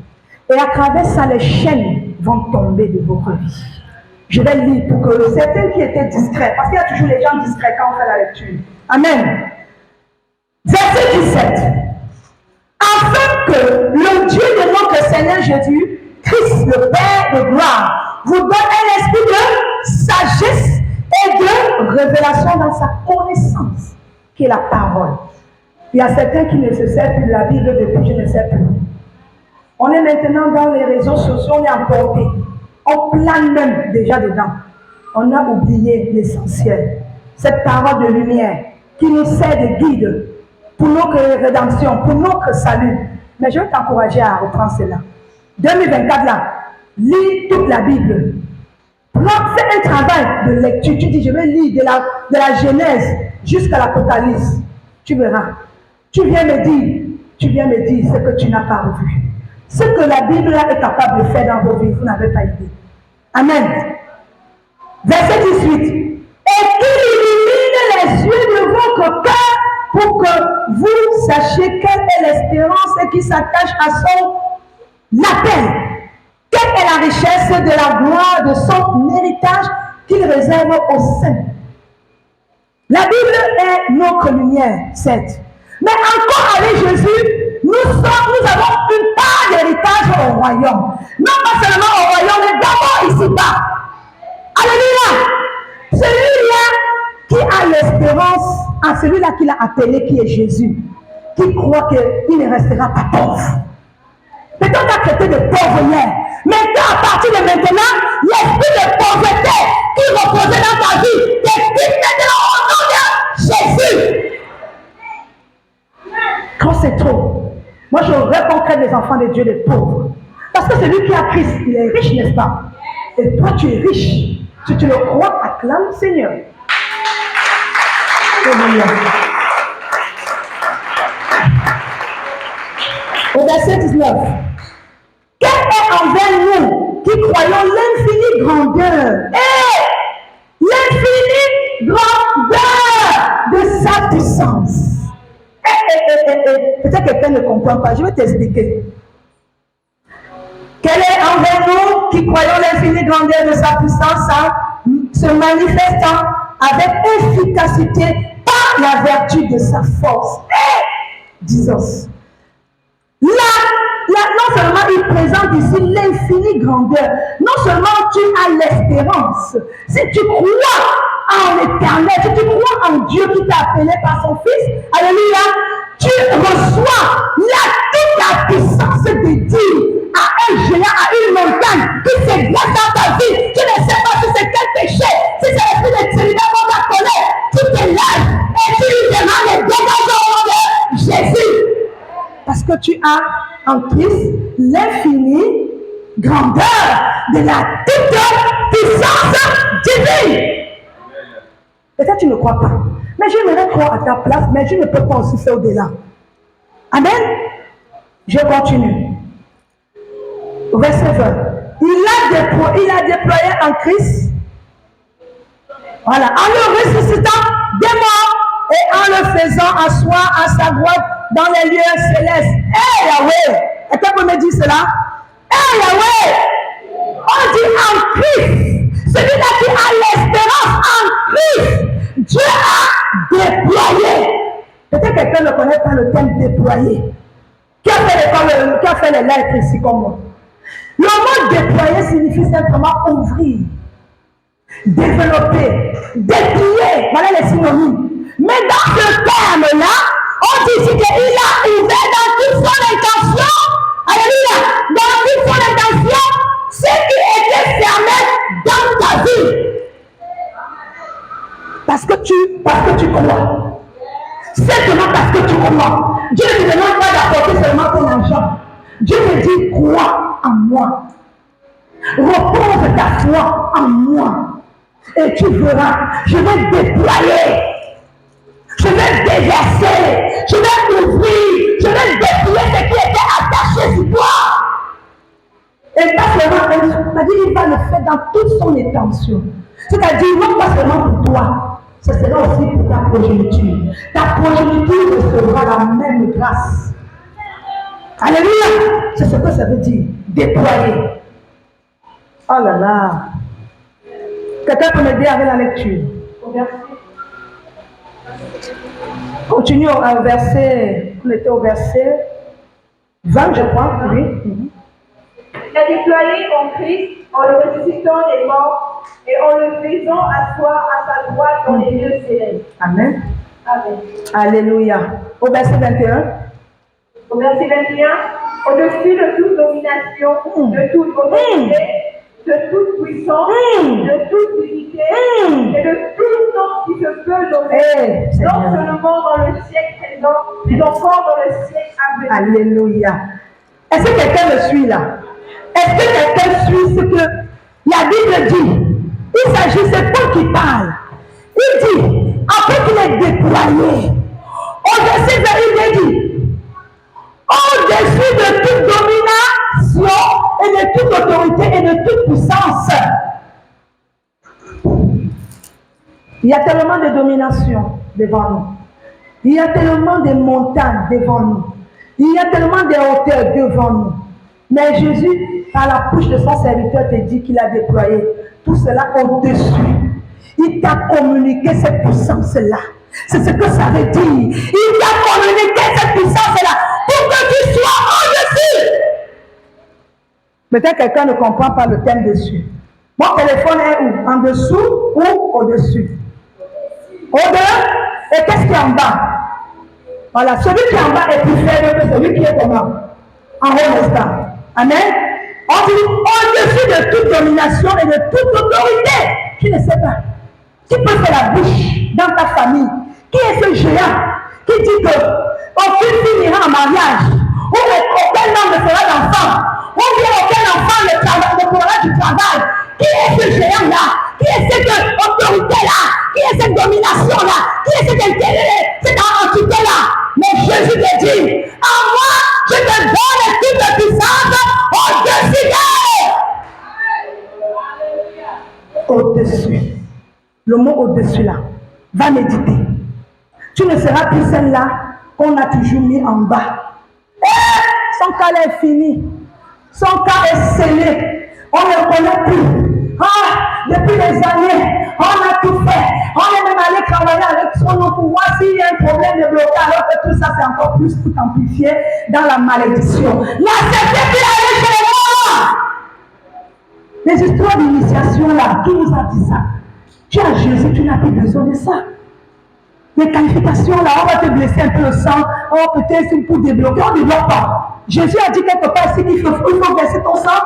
Et à travers ça, les chaînes vont tomber de votre vie. Je vais lire pour que certains qui étaient discrets, parce qu'il y a toujours les gens discrets quand on fait la lecture. Amen. Verset 17. Afin que le Dieu de notre Seigneur Jésus, Christ, le Père de gloire, vous donne un esprit de sagesse et de révélation dans sa connaissance, qui est la parole. Il y a certains qui ne se servent plus de la Bible depuis je ne sais plus. On est maintenant dans les réseaux sociaux, on est emporté. On plane même déjà dedans. On a oublié l'essentiel. Cette parole de lumière qui nous sert de guide pour notre rédemption, pour notre salut. Mais je vais t'encourager à reprendre cela. 2024 là, lis toute la Bible. Fais un travail de lecture. Tu dis, je vais lire de la Genèse jusqu'à l'Apocalypse. Tu verras. Tu viens me dire ce que tu n'as pas revu. Ce que la Bible est capable de faire dans vos vies, vous n'avez pas idée. Amen. Verset 18. Et qu'il illumine les yeux de votre cœur pour que vous sachiez quelle est l'espérance qui s'attache à son appel. Quelle est la richesse de la gloire de son héritage qu'il réserve aux saints. La Bible est notre lumière, certes. Mais encore avec Jésus, nous avons une part d'héritage au royaume. Non pas seulement au royaume, mais d'abord ici-bas. Alléluia. Celui-là qui a l'espérance en celui-là qu'il a appelé, qui est Jésus, qui croit qu'il ne restera pas pauvre. Peut-être on a traité de pauvre hier. Maintenant, à partir de maintenant, l'esprit de pauvreté qui reposait dans ta vie, t'es maintenant au nom de Jésus. Quand c'est trop, moi je réponds des enfants de Dieu des pauvres. Parce que celui qui a Christ, il est riche, n'est-ce pas? Et toi tu es riche. Si tu le crois, acclame Seigneur. Au verset 19. Quel est envers nous qui croyons l'infinie grandeur et l'infinie grandeur de sa puissance? Peut-être que quelqu'un ne comprend pas, je vais t'expliquer. Quel est envers nous qui croyons l'infinie grandeur de sa puissance se manifestant avec efficacité par la vertu de sa force? Disons. Non seulement il présente ici l'infinie grandeur, non seulement tu as l'espérance, si tu crois en l'éternel, si tu crois en Dieu qui t'a appelé par son Fils, alléluia, tu reçois toute la puissance de dire à un géant, à une montagne qui s'exerce dans ta vie, tu ne sais pas si c'est quel péché, si c'est l'esprit de Trinité qu'on t'a collé, tu te lèves et tu lui demandes les dégâts au nom de Jésus. Parce que tu as en Christ l'infinie grandeur de la toute puissance divine. Peut-être tu ne crois pas. Mais j'aimerais croire à ta place, mais je ne peux pas aussi faire au-delà. Amen. Je continue. Verset 20. Il a déployé en Christ, voilà, en le ressuscitant des morts et en le faisant asseoir à sa droite dans les lieux célestes. Hé Yahweh! Est-ce que vous me dites cela? Hé Yahweh! On dit en Christ. Celui-là qui a l'espérance en Christ. Dieu a déployé. Peut-être que quelqu'un ne connaît pas le terme déployer. Qui a fait les lettres ici comme moi? Le mot déployer signifie simplement ouvrir, développer, déplier. Voilà les synonymes. Mais dans ce terme-là, on dit ici qu'il a ouvert dans toute son intention. Alléluia. Dans toute son intention, ce qui était fermé dans ta vie. Parce que tu crois. Simplement parce que tu crois. Dieu ne te demande pas d'apporter seulement ton argent. Dieu te dit, crois en moi. Repose ta foi en moi. Et tu verras, je vais déployer. Je vais déverser. Je vais ouvrir. Je vais déployer ce qui était attaché sur toi. Et pas seulement, c'est-à-dire il va le faire dans toute son intention. C'est-à-dire, non pas seulement pour toi, ce sera aussi pour ta progéniture. Ta progéniture recevra la même grâce. Alléluia! C'est ce que ça veut dire, déployer. Oh là là! Quelqu'un peut m'aider avec la lecture? Continue au verset, on était au verset 20, je crois, oui. Il a déployé en Christ en le ressuscitant des morts et en le faisant asseoir à sa droite dans les lieux célestes. Amen. Amen. Alléluia. Au verset 21. Au verset 21, au-dessus de toute domination, de toute autorité, de toute puissance, de toute unité et de tout nom qui se peut nommer, non seulement dans le siècle présent, mais encore dans le siècle à venir. Alléluia. Est-ce que quelqu'un me suit là? Est-ce que quelqu'un suit ce que la Bible dit? Il s'agit, c'est Paul qui parle. Il dit, après qu'il est déployé, au verset 20, il dit, au-dessus de toute domination et de toute autorité et de toute puissance. Il y a tellement de domination devant nous. Il y a tellement de montagnes devant nous. Il y a tellement de hauteurs devant nous. Mais Jésus, par la bouche de son serviteur, te dit qu'il a déployé tout cela au-dessus. Il t'a communiqué cette puissance-là. C'est ce que ça veut dire. Il t'a communiqué cette puissance-là pour que tu sois au-dessus. Peut-être quelqu'un ne comprend pas le thème dessus. Mon téléphone est où? En dessous ou au-dessus? Au-dessus. Et qu'est-ce qui est en bas? Voilà, celui qui est en bas est plus faible que celui qui est comment? En haut l'instant. Amen. On dit au-dessus de toute domination et de toute autorité. Tu ne sais pas. Qui peut faire la bouche dans ta famille? Qui est ce géant qui dit que aucune fille n'ira en mariage, ou aucun homme ne fera d'enfant, ou bien aucun enfant ne pourra du travail? Qui est ce géant-là? Qui est cette autorité-là? Qui est cette domination-là? Qui est cette entité-là? Mais Jésus te dit, en moi, je te donne toute puissance au-dessus d'elle. Au-dessus. Le mot au-dessus là, va méditer. Tu ne seras plus celle-là qu'on a toujours mis en bas. Son cas est fini. Son cas est scellé. On ne le connaît plus. Depuis des années, on a tout fait. On est même allé travailler avec son nom pour voir s'il y a un problème de blocage, alors que tout ça c'est encore plus tout amplifié dans la malédiction. N'acceptez plus aller chez les morts. Les histoires d'initiation là, qui nous a dit ça? Tu as Jésus, tu n'as plus besoin de ça. Les qualifications là, on va te blesser un peu le sang, peut-être c'est pour débloquer, on ne débloque pas. Jésus a dit quelque part ici qu'il faut verser ton sang.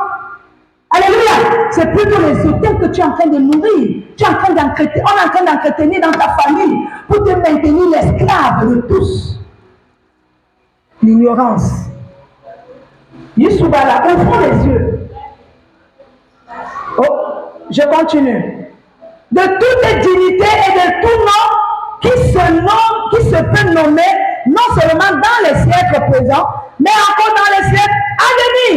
Alléluia. C'est plutôt les hôtels que tu es en train de nourrir. Tu es en train d'entretenir, on est en train d'entretenir dans ta famille pour te maintenir l'esclave de tous. L'ignorance. Yeshua là, ouvrons les yeux. Oh, je continue. de toute dignité et de tout nom qui se peut nommer, non seulement dans les siècles présents, mais encore dans les siècles à venir.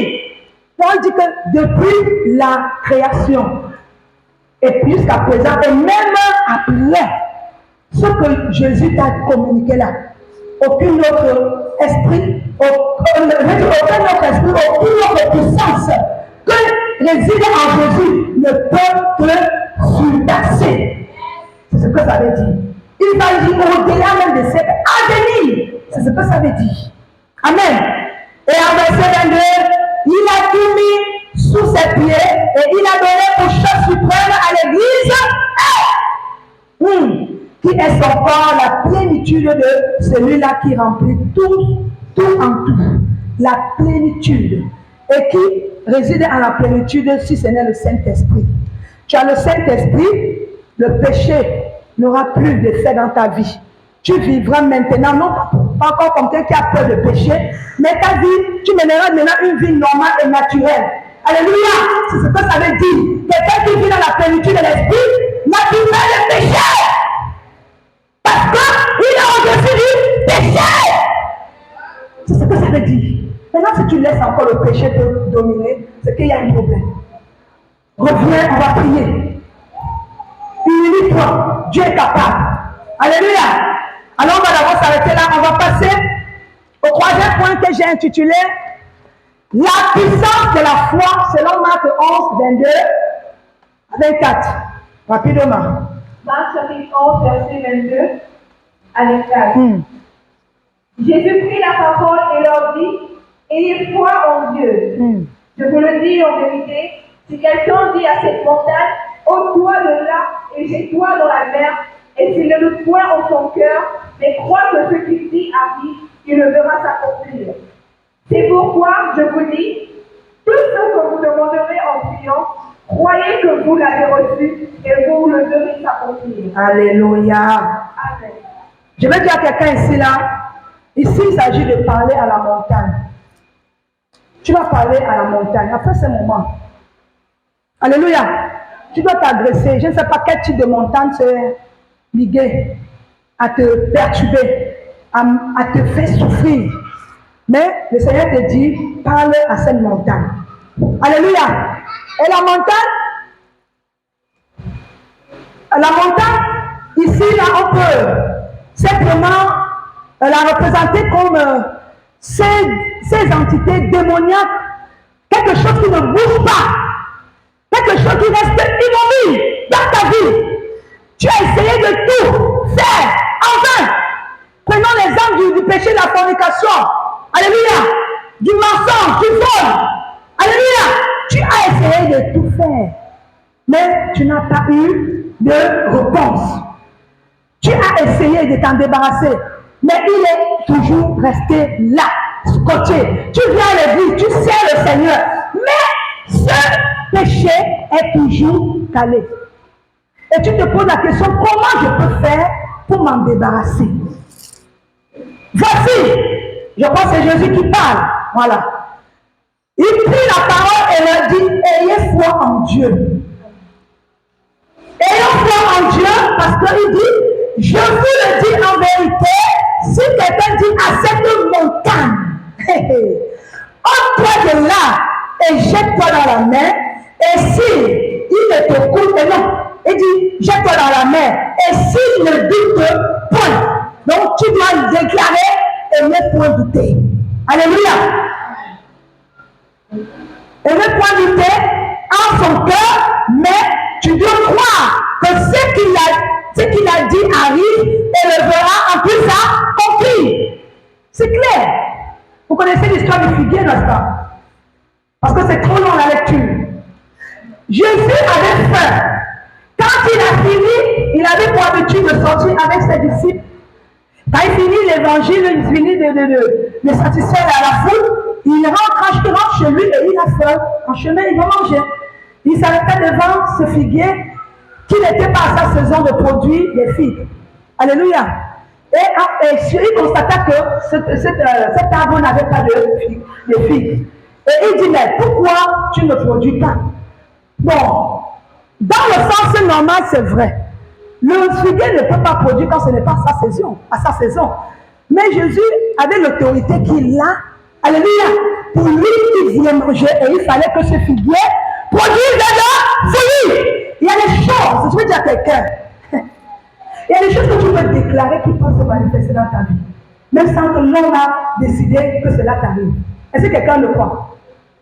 Donc il dit que depuis la création, et puis jusqu'à présent, et même après, ce que Jésus t'a communiqué là, aucun autre esprit, aucun autre esprit, aucune autre puissance que réside en Jésus ne peut te surpasser. C'est ce que ça veut dire. Il va dire au-delà même de siècles à venir. C'est ce que ça veut dire. Amen. Et en verset 22, il a tout mis sous ses pieds et il a donné pour chef suprême à l'Église qui est son corps, la plénitude de celui-là qui remplit tout en tout. La plénitude. Et qui réside en la plénitude si ce n'est le Saint-Esprit. Tu as le Saint-Esprit, le péché n'aura plus d'effet dans ta vie. Tu vivras maintenant, non pas encore comme quelqu'un qui a peur de péché, mais ta vie, tu mèneras maintenant une vie normale et naturelle. Alléluia! C'est ce que ça veut dire. Quelqu'un qui vit dans la plénitude de l'esprit n'a plus peur de péché. Parce qu'il est au-dessus du péché. C'est ce que ça veut dire. Maintenant, si tu laisses encore le péché te dominer, c'est qu'il y a un problème. Reviens, on va prier. Humilie-toi, Dieu est capable. Alléluia! Alors on va d'abord s'arrêter là, on va passer au troisième point que j'ai intitulé la puissance de la foi selon Marc 11, 22 à 24. Rapidement. Marc chapitre 11, verset 22 à 24. Jésus prit la parole et leur dit, ayez foi en Dieu. Je vous le dis en vérité, si quelqu'un dit à cette montagne, ôte-toi de là et jette-toi dans la mer, et s'il ne doute point en son cœur, mais croit que ce qu'il dit arrive, il le verra s'accomplir. C'est pourquoi je vous dis, tout ce que vous demanderez en priant, croyez que vous l'avez reçu et vous le verrez s'accomplir. Alléluia. Amen. Je vais dire à quelqu'un ici là, ici il s'agit de parler à la montagne. Tu vas parler à la montagne après ce moment. Alléluia. Tu dois t'adresser, je ne sais pas quel type de montagne c'est ligué à te perturber, à te faire souffrir. Mais le Seigneur te dit, parle à cette montagne. Alléluia. Et la montagne, ici, là, on peut simplement la représenter comme ces entités démoniaques, quelque chose qui ne bouge pas, quelque chose qui reste immobile dans ta vie. Tu as essayé de tout faire en vain. Prenons l'exemple du péché de la fornication. Alléluia. Du mensonge, du vol. Alléluia. Tu as essayé de tout faire. Mais tu n'as pas eu de réponse. Tu as essayé de t'en débarrasser. Mais il est toujours resté là, scotché. Tu viens à l'église, tu sers le Seigneur. Mais ce péché est toujours calé. Et tu te poses la question, comment je peux faire pour m'en débarrasser? Voici, je pense que c'est Jésus qui parle. Voilà. Il prit la parole et leur dit, ayez foi en Dieu. Ayons foi en Dieu parce qu'il dit, je vous le dis en vérité, si quelqu'un dit à cette montagne, ôte-toi de là et jette-toi dans la mer, et si il ne te coûte, non, il dit, jette-toi dans la mer, et s'il ne doute point, donc tu dois déclarer et ne point douter. Alléluia. Et ne point douter en son cœur, mais tu dois croire que ce qu'il a dit arrive et le verra en plus accompli. C'est clair. Vous connaissez l'histoire du figuier, n'est-ce pas? Parce que c'est trop long la lecture. Jésus avait faim. Quand il a fini, il avait pour habitude de sortir avec ses disciples. Quand il finit l'évangile, il finit de satisfaire à la foule, il rentre chez lui et il a faim. En chemin, il va manger. Il s'arrêta devant ce figuier qui n'était pas à sa saison de produire des figues. Alléluia. Et il constata que cet arbre n'avait pas de figues. Et il dit, mais pourquoi tu ne produis pas? Bon, Dans le sens normal, c'est vrai. Le figuier ne peut pas produire quand ce n'est pas sa saison, à sa saison. Mais Jésus avait l'autorité qu'il a. Alléluia. Pour lui, il voulait manger et il fallait que ce figuier produise de fruits. Il y a des choses, je veux dire à quelqu'un, il y a des choses que tu peux déclarer qui peuvent se manifester dans ta vie. Même sans que l'homme a décidé que cela t'arrive. Est-ce que quelqu'un le croit?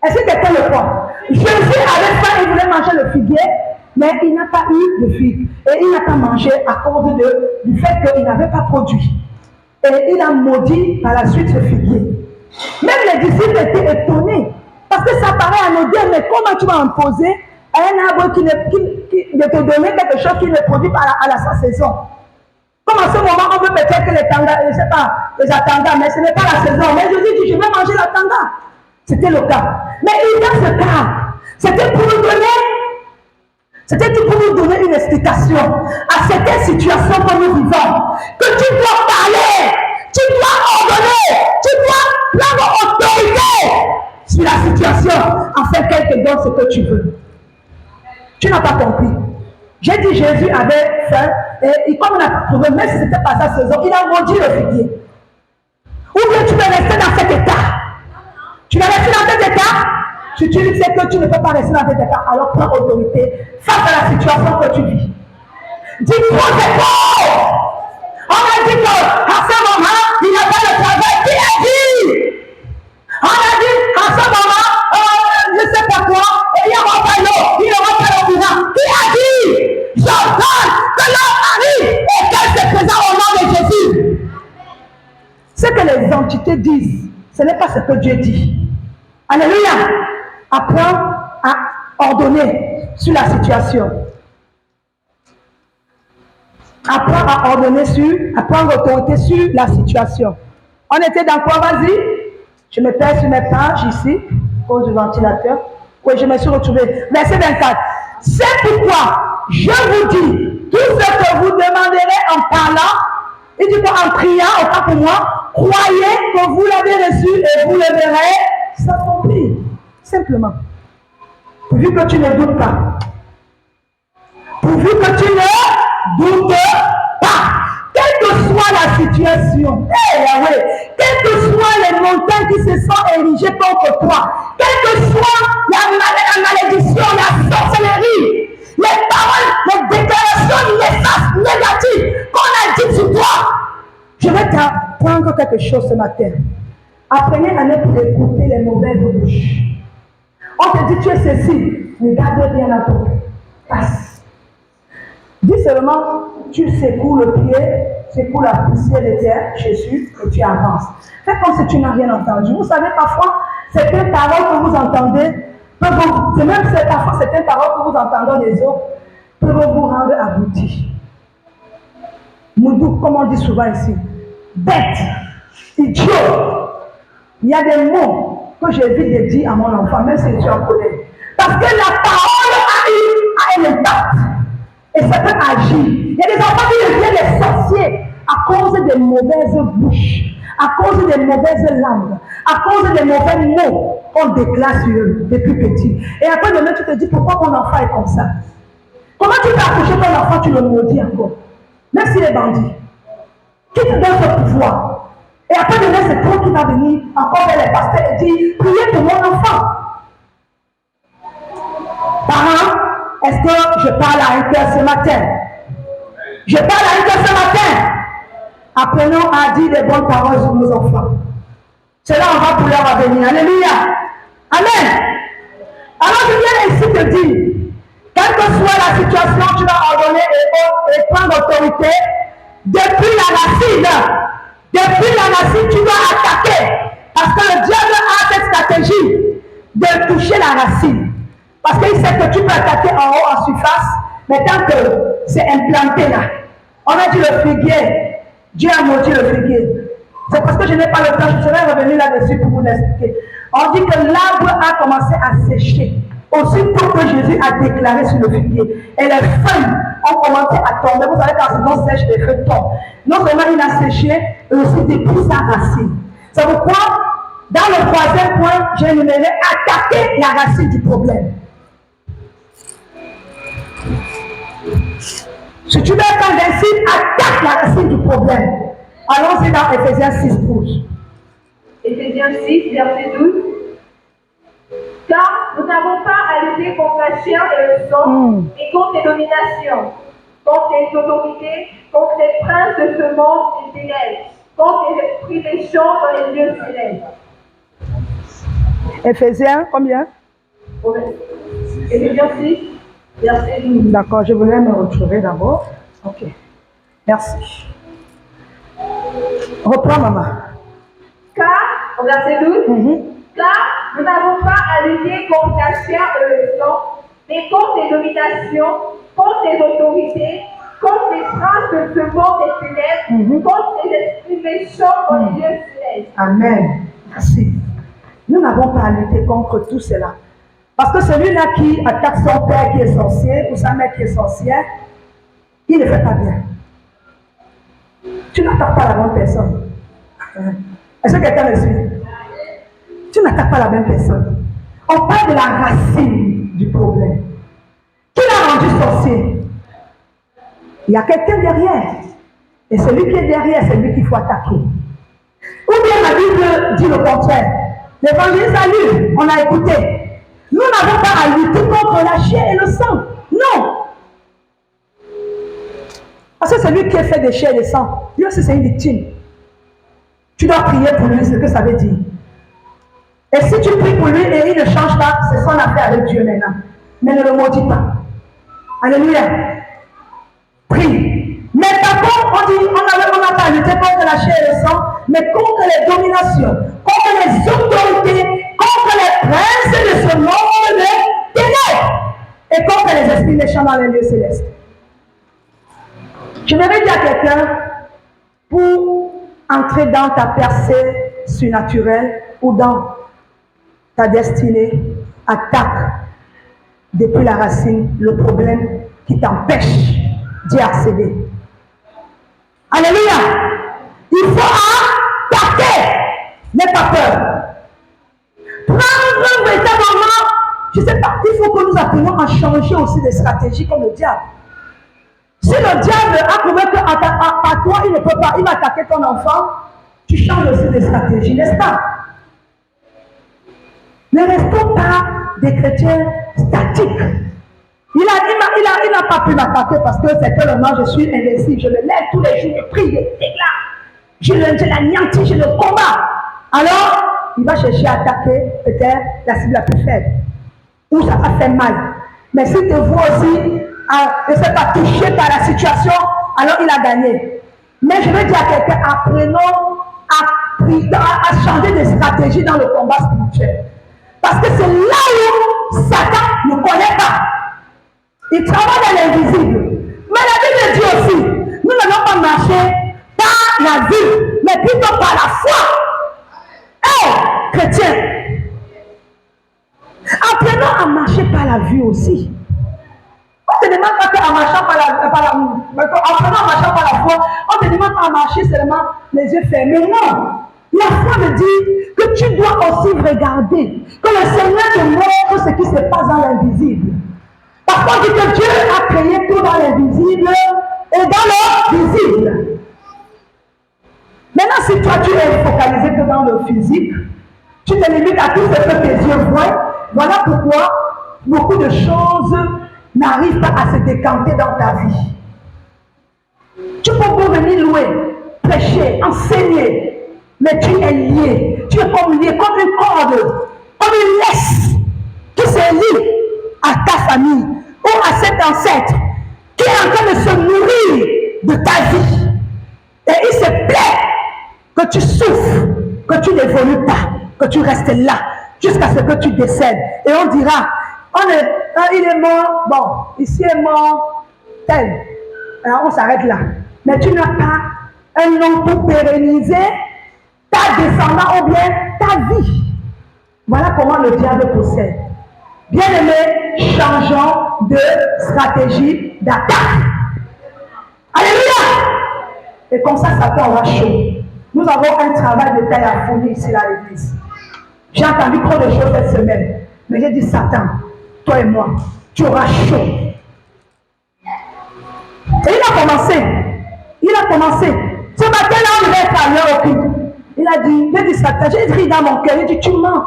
Est-ce que quelqu'un le croit? Jésus avait faim, il voulait manger le figuier, mais il n'a pas eu de figue. Et il n'a pas mangé à cause du fait qu'il n'avait pas produit. Et il a maudit par la suite ce figuier. Même les disciples étaient étonnés. Parce que ça paraît anodin, mais comment tu vas imposer à un arbre de te donner quelque chose qui ne produit pas à sa saison? Comme en ce moment, on veut peut-être que les tangas, je ne sais pas, les atangas, mais ce n'est pas la saison. Mais Jésus dit, je vais manger la tanga. C'était le cas. Mais dans ce cas, c'était pour nous donner une explication à cette situation que nous vivons. Que tu dois parler, tu dois ordonner, tu dois prendre autorité sur la situation afin qu'elle te donne ce que tu veux. Tu n'as pas compris. J'ai dit Jésus avait faim et comme il n'a pas trouvé, même si ce n'était pas sa saison, il a maudit le figuier. Ou bien tu peux rester dans cet état. Tu vas rester dans cet état. Si tu sais que tu ne peux pas rester dans cet état, alors prends autorité face à la situation que tu vis. Dis trop c'est faux. On a dit qu'à ce moment, il n'a pas le travail. Qui a dit? On a dit à ce moment, je ne sais pas quoi, et il n'y aura pas l'eau, il n'y aura pas l'eau courant. Qui a dit? J'ordonne que l'eau arrive et qu'elle se présente au nom de Jésus. Ce que les entités disent, ce n'est pas ce que Dieu dit. Alléluia. Apprends à ordonner sur la situation. Apprends à ordonner à prendre autorité sur la situation. On était dans quoi? Vas-y. Je me perds sur mes pages ici, cause du ventilateur. Oui, je me suis retrouvée. Verset 24. C'est pourquoi je vous dis, tout ce que vous demanderez en parlant, il dit quoi? En priant, autant pour moi, croyez que vous l'avez reçu et vous le verrez s'accomplir. Simplement. Pourvu que tu ne doutes pas. Pourvu que tu ne doutes pas. Quelle que soit la situation, quelles que soient les montagnes qui se sont érigées contre toi, quelle que soit la malédiction, la sorcellerie, les paroles, les déclarations négatives qu'on a dites sur toi, je vais t'apprendre quelque chose ce matin. Apprenez à ne plus écouter les mauvaises bouches. On te dit tu es ceci, regarde bien la tête. Passe. Dis seulement, tu secoues le pied, secoues la poussière de terre, Jésus, et tu avances. Fais comme si tu n'as rien entendu. Vous savez, parfois, certaines paroles que vous entendez, parfois certaines paroles que vous entendez des autres, peuvent vous rendre abrutis. Moudou, comme on dit souvent ici, bête, idiot. Il y a des mots que j'évite de dire à mon enfant, même si tu en connais. Parce que la parole a un impact. Et ça peut agir. Il y a des enfants qui deviennent des sorciers à cause des mauvaises bouches, à cause des mauvaises langues, à cause des mauvais mots qu'on déclare sur eux depuis petit. Et après demain, tu te dis pourquoi mon enfant est comme ça. Comment tu peux accoucher ton enfant, tu le maudis encore. Même s'il est bandit. Qui te donne ce pouvoir? Et après demain, c'est toi qui vas venir encore vers les pasteurs et dire, priez pour mon enfant. Parents, est-ce que je parle à un cœur ce matin? Je parle à un cœur ce matin. Apprenons à dire des bonnes paroles sur nos enfants. Cela on va pour leur avenir. Alléluia. Amen. Alors je viens ici te dire, quelle que soit la situation, tu vas ordonner et prendre autorité depuis la racine. Depuis la racine, tu dois attaquer. Parce que le diable a cette stratégie de toucher la racine. Parce qu'il sait que tu peux attaquer en haut, en surface, mais tant que c'est implanté là. On a dit le figuier. Dieu a maudit le figuier. C'est parce que je n'ai pas le temps, je serai revenu là-dessus pour vous l'expliquer. On dit que l'arbre a commencé à sécher. Aussitôt que Jésus a déclaré sur le figuier. Et les feuilles ont commencé à tomber. Vous savez, quand saison sèche, les feuilles tombent. Non seulement il a séché, mais aussi depuis sa racine. C'est pourquoi, dans le troisième point, j'ai énuméré attaquer la racine du problème. Si tu veux être invincible, attaque la racine du problème. Allons-y dans Ephésiens 6, 12. Éphésiens 6, verset 12. Car nous n'avons pas à lutter contre la chair et le sang, et contre les dominations, contre les autorités, contre les princes de ce monde des ténèbres, contre les esprits méchants dans les lieux célestes. Ephésiens, combien? Éphésiens 6, verset 12. D'accord, je voulais me retrouver d'abord. Ok. Merci. Reprends, maman. Car, au verset 12, car nous n'avons pas à lutter contre la chair et le sang, mais contre les dominations, contre les autorités, contre les princes de ce monde des ténèbres, contre les esprits méchants dans les lieux célestes. Amen. Merci. Nous n'avons pas à lutter contre tout cela. Parce que celui-là qui attaque son père qui est sorcier ou sa mère qui est sorcière, il ne fait pas bien. Tu n'attaques pas la bonne personne. Est-ce que quelqu'un me suit? Tu n'attaques pas la même personne. On parle de la racine du problème. Qui l'a rendu sorcier? Il y a quelqu'un derrière. Et celui qui est derrière, c'est lui qu'il faut attaquer. Ou bien la Bible dit le contraire. L'évangile a lu, on a écouté. Nous n'avons pas à lutter contre la chair et le sang. Non. Parce que celui qui est fait de chair et de sang, lui aussi c'est une victime. Tu dois prier pour lui, c'est ce que ça veut dire. Et si tu pries pour lui et il ne change pas, c'est son affaire avec Dieu maintenant. Mais ne le maudis pas. Alléluia. Prie. Mais par contre, on dit, on n'a pas à lutter contre la chair et le sang, mais contre les dominations, contre les autorités, contre les princes de ce monde de ténèbres et contre les esprits méchants dans les lieux célestes. Je vais dire à quelqu'un, pour entrer dans ta percée surnaturelle ou dans ta destinée, attaque depuis la racine le problème qui t'empêche d'y accéder. Alléluia! Il faut attaquer, n'aie pas peur. Prendre véritablement, je ne sais pas, il faut que nous apprenions à changer aussi des stratégies comme le diable. Si le diable a trouvé qu'à toi, il ne peut pas, il va attaquer ton enfant, tu changes aussi des stratégies, n'est-ce pas? Ne restons pas des chrétiens statiques. Il n'a pas pu m'attaquer parce que c'est tellement je suis invincible. Je me lève tous les jours, je prie, je déclare. Je l'anéantis, je le combats. Alors, il va chercher à attaquer peut-être la cible la plus faible. Où ça va faire mal. Mais s'il te voit aussi, ne s'est pas touché par la situation, alors il a gagné. Mais je veux dire à quelqu'un, apprenons à changer de stratégie dans le combat spirituel. Parce que c'est là où Satan ne connaît pas. Il travaille dans l'invisible. Mais la Bible dit aussi, nous n'allons pas marcher par la vue, mais plutôt par la foi. Hey, chrétien, apprenons à marcher par la vue aussi. On ne te demande pas qu'en marchant apprenons à marcher par la foi, on ne te demande pas à marcher seulement les yeux fermés. Non. La foi me dit que tu dois aussi regarder, que le Seigneur te montre ce qui se passe dans l'invisible. Parce qu'on dit que Dieu a créé tout dans l'invisible et dans le visible. Maintenant, si toi tu es focalisé que dans le physique, tu te limites à tout ce que tes yeux voient. Voilà pourquoi beaucoup de choses n'arrivent pas à se décanter dans ta vie. Tu peux venir louer, prêcher, enseigner, mais tu es lié. Tu es comme lié, comme une corde, comme une laisse qui se lie à ta famille ou à cet ancêtre qui est en train de se nourrir de ta vie. Et il se plaît que tu souffres, que tu n'évolues pas, que tu restes là jusqu'à ce que tu décèdes. Et on dira, il est mort, bon, ici est mort, tel. Alors on s'arrête là. Mais tu n'as pas un nom pour pérenniser ta descendance ou bien ta vie. Voilà comment le diable possède. Bien-aimés, changeons de stratégie d'attaque. Alléluia! Et comme ça, Satan aura chaud. Nous avons un travail de taille à fournir ici à l'église. J'ai entendu trop de choses cette semaine. Mais j'ai dit, Satan, toi et moi, tu auras chaud. Et il a commencé. Ce matin-là, on devait être à l'heure au culte. Il a dit, j'ai écrit dans mon cœur, il dit, tu mens.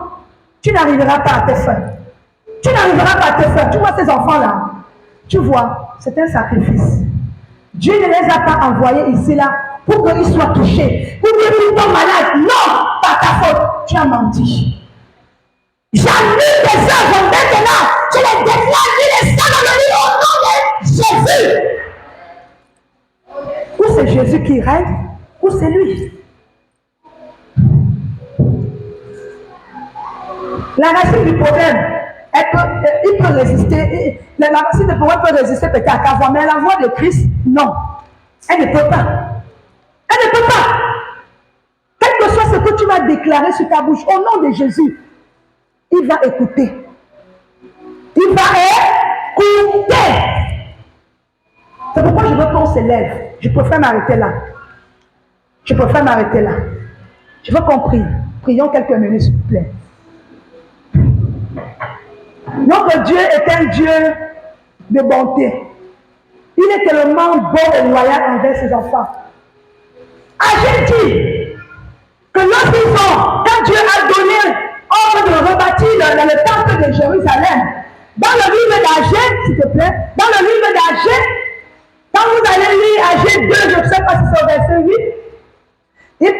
Tu n'arriveras pas à te faire. Tu n'arriveras pas à te faire. Tu vois ces enfants-là. Tu vois, c'est un sacrifice. Dieu ne les a pas envoyés ici, là, pour qu'ils soient touchés. Pour qu'ils soient malades. Non, pas ta faute. Tu as menti. J'annule tes œuvres maintenant. Je les déclare, je les salue au nom de Jésus. Ou c'est Jésus qui règne, ou c'est lui. La racine du problème, il peut résister. La racine du problème peut résister peut-être à ta voix, mais la voix de Christ, non. Elle ne peut pas. Elle ne peut pas. Quel que soit ce que tu vas déclarer sur ta bouche, au nom de Jésus, il va écouter. Il va écouter. C'est pourquoi je veux qu'on se lève. Je préfère m'arrêter là. Je veux qu'on prie. Prions quelques minutes, s'il vous plaît. Notre Dieu est un Dieu de bonté. Il est tellement bon et loyal envers ses enfants. Agile dit que quand Dieu a donné ordre de rebâtir dans le temple de Jérusalem, dans le livre d'Agile, s'il te plaît, dans le livre d'Agile, quand vous allez lire Agile 2, je ne sais pas si c'est au verset 8, il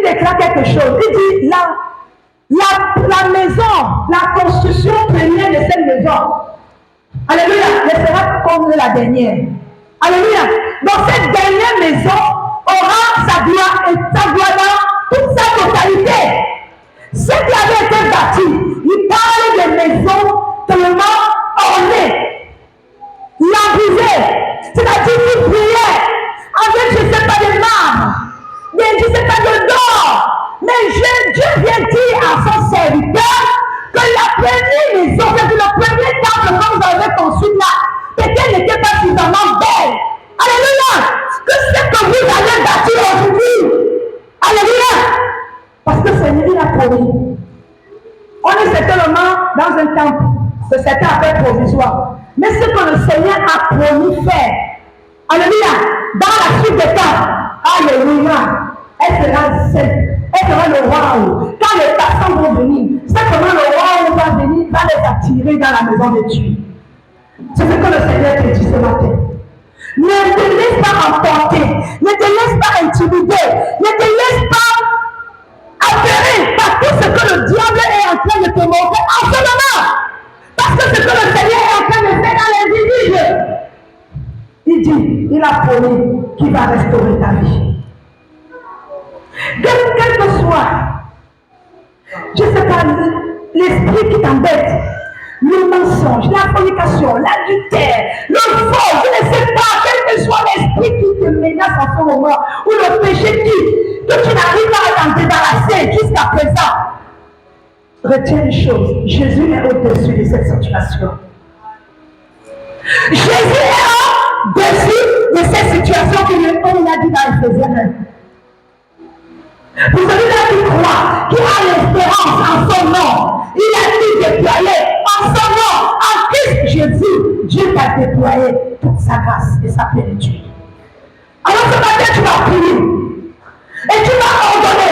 déclare quelque chose. Il dit, la maison, la construction première de cette maison, alléluia, ne sera comme la dernière. Alléluia. Donc cette dernière maison aura sa gloire et sa gloire dans toute sa totalité. Ce qui avait été bâti, il parle de maisons tellement ornées, labourer, c'est-à-dire qu'il priait avec, je ne sais pas, de marbre, mais je ne sais pas de d'or. Mais Dieu vient dire à son serviteur que la première maison, que le premier temple que vous avez construit là, peut-être n'était pas suffisamment belle. Alléluia. Que ce que vous allez bâtir aujourd'hui, alléluia. Parce que Seigneur, il a promis. On est certainement dans un temple que certains appellent provisoire. Mais ce que le Seigneur a promis faire, alléluia, dans la suite des temps, alléluia, elle sera sainte. Elle sera le roi. Quand les personnes vont venir, c'est comment le roi va venir, va les attirer dans la maison de Dieu. C'est ce que le Seigneur te dit ce matin. Ne te laisse pas emporter, ne te laisse pas intimider, ne te laisse pas affairé par tout ce que le diable est en train de te montrer en ce moment. Parce que ce que le Seigneur est en train de faire dans l'invisible, il dit, il a promis qu'il va restaurer ta vie. Quel que soit, je ne sais pas, l'esprit qui t'embête, le mensonge, la fornication, l'adultère, le vol, je ne sais pas, quel que soit l'esprit qui te menace en ce moment, ou le péché que tu n'arrives pas à t'en débarrasser jusqu'à présent. Retiens une chose, Jésus est au-dessus de cette situation. Jésus est au-dessus de cette situation comme il a dit dans Éphésiens 1. Pour celui-là qui croit, qui a l'espérance en son nom, il a été déployé en son nom, en Christ Jésus. Dieu t'a déployé toute sa grâce et sa plénitude. Alors ce matin, tu vas prier et tu vas ordonner